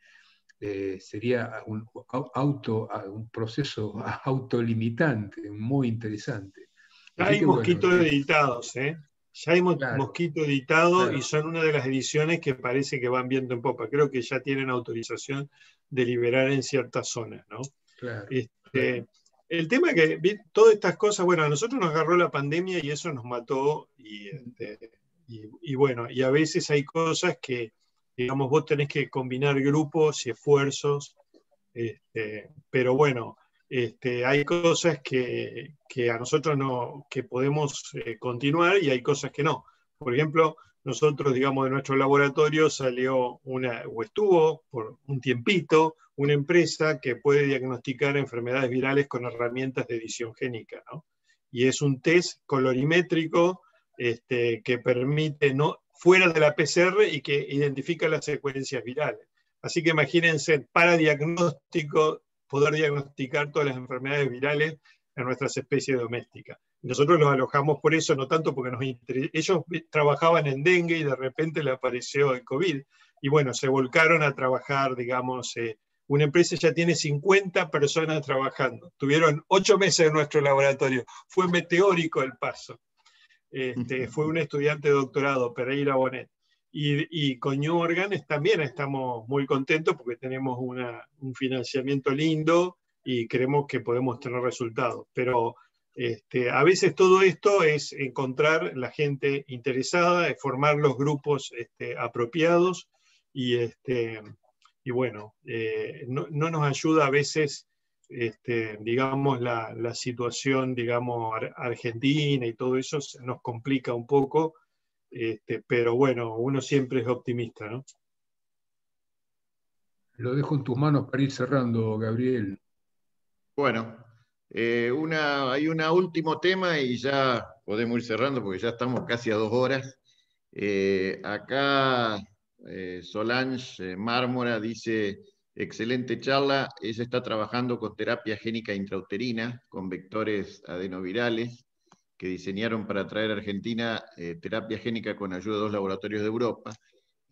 sería un proceso autolimitante, muy interesante. Ya Así hay que bueno, mosquitos editados, ¿eh? Ya hay claro, mosquito editado claro. y son una de las ediciones que parece que van viendo en popa. Creo que ya tienen autorización de liberar en ciertas zonas, ¿no? Claro, Este, el tema es que todas estas cosas, bueno, a nosotros nos agarró la pandemia y eso nos mató y bueno, y a veces hay cosas que, digamos, vos tenés que combinar grupos y esfuerzos, pero bueno, hay cosas que a nosotros no, que podemos continuar y hay cosas que no. Por ejemplo, nosotros, digamos, de nuestro laboratorio salió o estuvo por un tiempito, una empresa que puede diagnosticar enfermedades virales con herramientas de edición génica, ¿no? y es un test colorimétrico que permite, fuera de la PCR, y que identifica las secuencias virales. Así que imagínense, para diagnóstico, poder diagnosticar todas las enfermedades virales en nuestras especies domésticas. Nosotros los alojamos por eso, no tanto porque ellos trabajaban en dengue y de repente le apareció el COVID. Y bueno, se volcaron a trabajar, digamos, una empresa ya tiene 50 personas trabajando. Tuvieron 8 meses en nuestro laboratorio. Fue meteórico el paso. Fue un estudiante de doctorado, Pereira Bonet. Y con New Organ también estamos muy contentos porque tenemos un financiamiento lindo y creemos que podemos tener resultados. Pero a veces todo esto es encontrar la gente interesada, formar los grupos apropiados y bueno, no nos ayuda a veces, digamos, la situación, digamos, argentina y todo eso nos complica un poco, pero bueno, uno siempre es optimista, ¿no? Lo dejo en tus manos para ir cerrando, Gabriel. Bueno, hay un último tema y ya podemos ir cerrando porque ya estamos casi a 2 horas. Acá Solange Mármora dice, excelente charla, ella está trabajando con terapia génica intrauterina, con vectores adenovirales, que diseñaron para traer a Argentina terapia génica con ayuda de 2 laboratorios de Europa.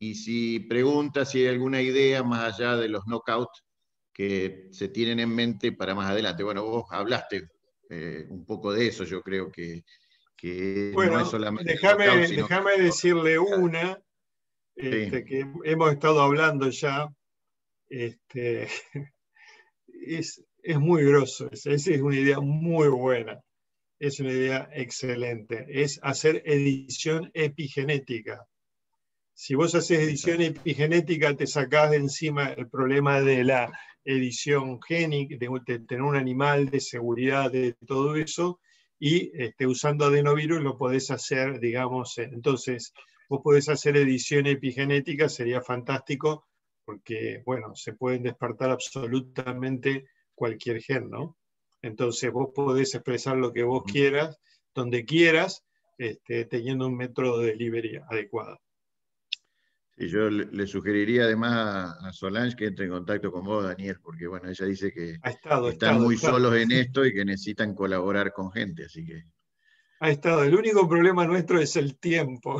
Y si pregunta si hay alguna idea más allá de los knockouts que se tienen en mente para más adelante. Bueno, vos hablaste un poco de eso, yo creo que bueno, no es solamente el knockout, sino déjame decirle una sí. que hemos estado hablando ya. Es muy grosso, esa es una idea muy buena, es una idea excelente, es hacer edición epigenética. Si vos haces edición epigenética, te sacás de encima el problema de la edición génica, de tener un animal, de seguridad, de todo eso, y usando adenovirus lo podés hacer, digamos, entonces vos podés hacer edición epigenética, sería fantástico, porque, bueno, se pueden despertar absolutamente cualquier gen, ¿no? Entonces vos podés expresar lo que vos quieras, donde quieras, teniendo un método de delivery adecuado. Y yo le sugeriría además a Solange que entre en contacto con vos, Daniel, porque bueno, ella dice que están muy solos en esto y que necesitan colaborar con gente, así que... Ha estado. El único problema nuestro es el tiempo.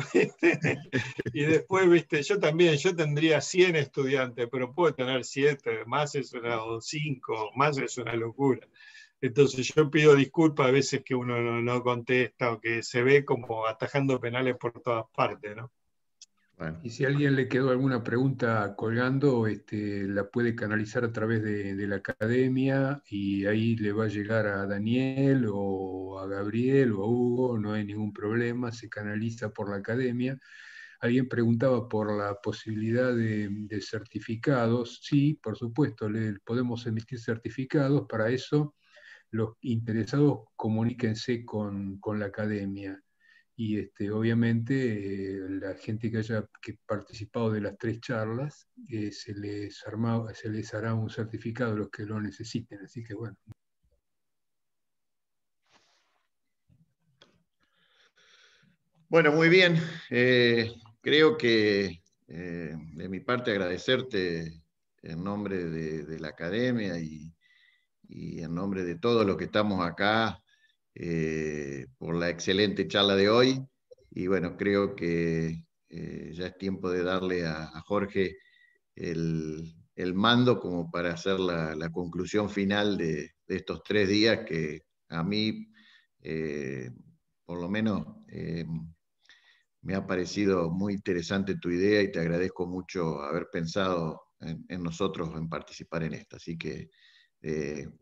Y después, viste, yo tendría 100 estudiantes, pero puedo tener 7, más es o 5, más es una locura. Entonces yo pido disculpas a veces que uno no contesta o que se ve como atajando penales por todas partes, ¿no? Bueno. Y si a alguien le quedó alguna pregunta colgando, la puede canalizar a través de la academia y ahí le va a llegar a Daniel o a Gabriel o a Hugo, no hay ningún problema, se canaliza por la academia. Alguien preguntaba por la posibilidad de certificados. Sí, por supuesto, podemos emitir certificados. Para eso, los interesados comuníquense con la academia. Y obviamente la gente que haya participado de las 3 charlas, se les hará un certificado a los que lo necesiten. Así que bueno. Bueno, muy bien. Creo que de mi parte agradecerte en nombre de la academia y en nombre de todos los que estamos acá por la excelente charla de hoy. Y bueno, creo que ya es tiempo de darle a Jorge el mando como para hacer la conclusión final de estos 3 días que a mí, por lo menos, me ha parecido muy interesante tu idea y te agradezco mucho haber pensado en nosotros en participar en esta. Así que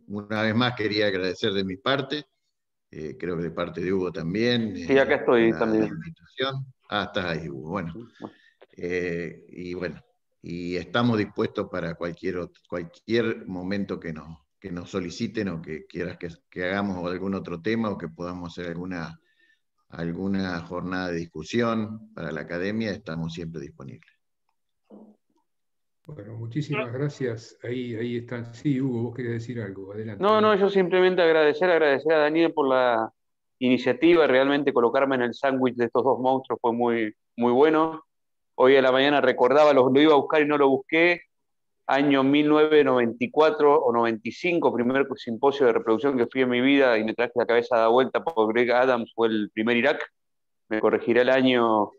una vez más quería agradecer de mi parte, creo que de parte de Hugo también. Sí, acá estoy también. La invitación. Estás ahí, Hugo. Bueno. Y bueno, y estamos dispuestos para cualquier momento que nos soliciten o que quieras que hagamos algún otro tema o que podamos hacer alguna jornada de discusión para la academia, estamos siempre disponibles. Bueno, muchísimas gracias. Ahí están. Sí, Hugo, vos querías decir algo. Adelante. No, yo simplemente agradecer a Daniel por la iniciativa. Realmente colocarme en el sándwich de estos dos monstruos fue muy, muy bueno. Hoy a la mañana recordaba, lo iba a buscar y no lo busqué, año 1994 o 95, primer simposio de reproducción que fui en mi vida y me traje la cabeza da vuelta por Greg Adams, fue el primer Irak. Me corregirá el año,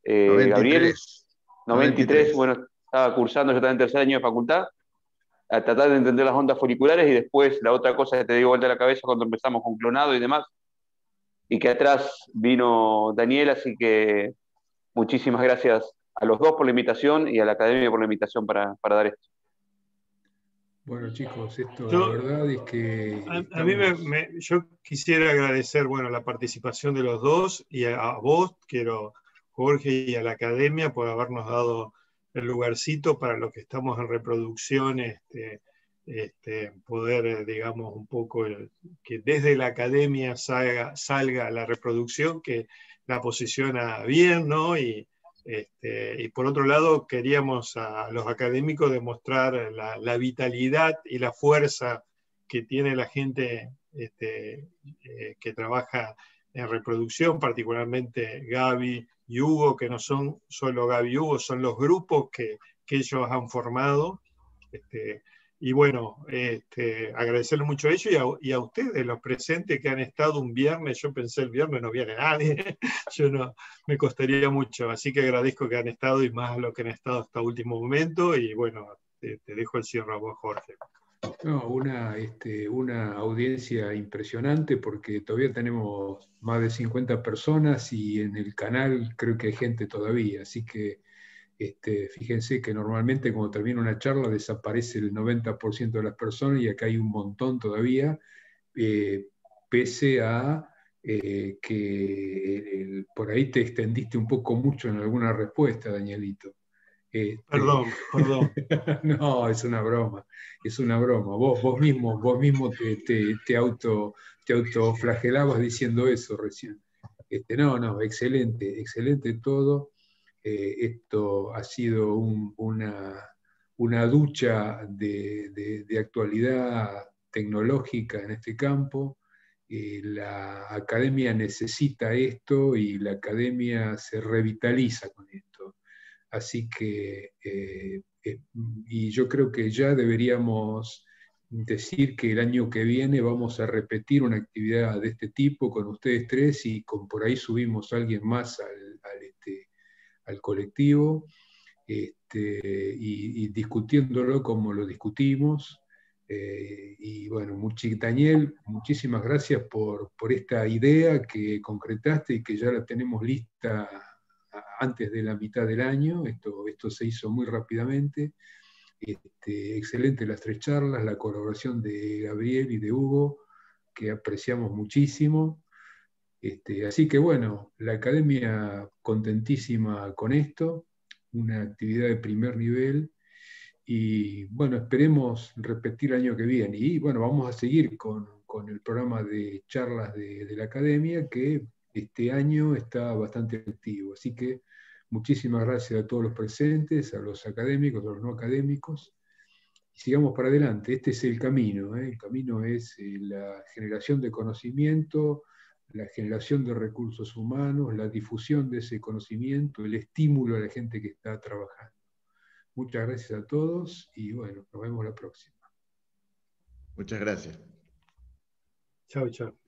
Gabriel. 93. 93, bueno, estaba cursando, yo estaba en tercer año de facultad, a tratar de entender las ondas foliculares, y después la otra cosa que te dio vuelta a la cabeza cuando empezamos con clonado y demás, y que atrás vino Daniel, así que muchísimas gracias a los dos por la invitación y a la academia por la invitación para dar esto. Bueno, chicos, esto Yo, la verdad es que a mí estamos... yo quisiera agradecer, bueno, la participación de los dos, y a vos, Jorge, y a la academia por habernos dado el lugarcito para los que estamos en reproducción, poder, digamos, un poco, que desde la academia salga la reproducción, que la posiciona bien, ¿no? Y por otro lado, queríamos a los académicos demostrar la vitalidad y la fuerza que tiene la gente que trabaja en reproducción, particularmente Gaby y Hugo, que no son solo Gaby y Hugo, son los grupos que ellos han formado. Y bueno, agradecerle mucho a ellos y a ustedes, los presentes que han estado un viernes. Yo pensé el viernes no viene nadie, yo no, me costaría mucho, así que agradezco que han estado, y más lo que han estado hasta último momento. Y bueno, te dejo el cierre a vos, Jorge. No, una audiencia impresionante porque todavía tenemos más de 50 personas y en el canal creo que hay gente todavía, así que fíjense que normalmente cuando termina una charla desaparece el 90% de las personas y acá hay un montón todavía, eh, pese a que por ahí te extendiste un poco mucho en alguna respuesta, Danielito. Perdón, perdón. No, es una broma, es una broma. Vos mismo te autoflagelabas diciendo eso recién. No, excelente, excelente todo. Esto ha sido una ducha de actualidad tecnológica en este campo. La academia necesita esto y la academia se revitaliza con esto. Así que, y yo creo que ya deberíamos decir que el año que viene vamos a repetir una actividad de este tipo con ustedes tres y por ahí subimos a alguien más al colectivo, y discutiéndolo como lo discutimos. Y bueno, Daniel, muchísimas gracias por esta idea que concretaste y que ya la tenemos lista antes de la mitad del año. Esto se hizo muy rápidamente. Excelente las tres charlas, la colaboración de Gabriel y de Hugo, que apreciamos muchísimo. Así que bueno, la academia contentísima con esto, una actividad de primer nivel, y bueno, esperemos repetir el año que viene. Y bueno, vamos a seguir con el programa de charlas de la academia, que este año está bastante activo. Así que muchísimas gracias a todos los presentes, a los académicos, a los no académicos. Y sigamos para adelante. Este es el camino, ¿eh? El camino es la generación de conocimiento, la generación de recursos humanos, la difusión de ese conocimiento, el estímulo a la gente que está trabajando. Muchas gracias a todos y bueno, nos vemos la próxima. Muchas gracias. Chao, chao.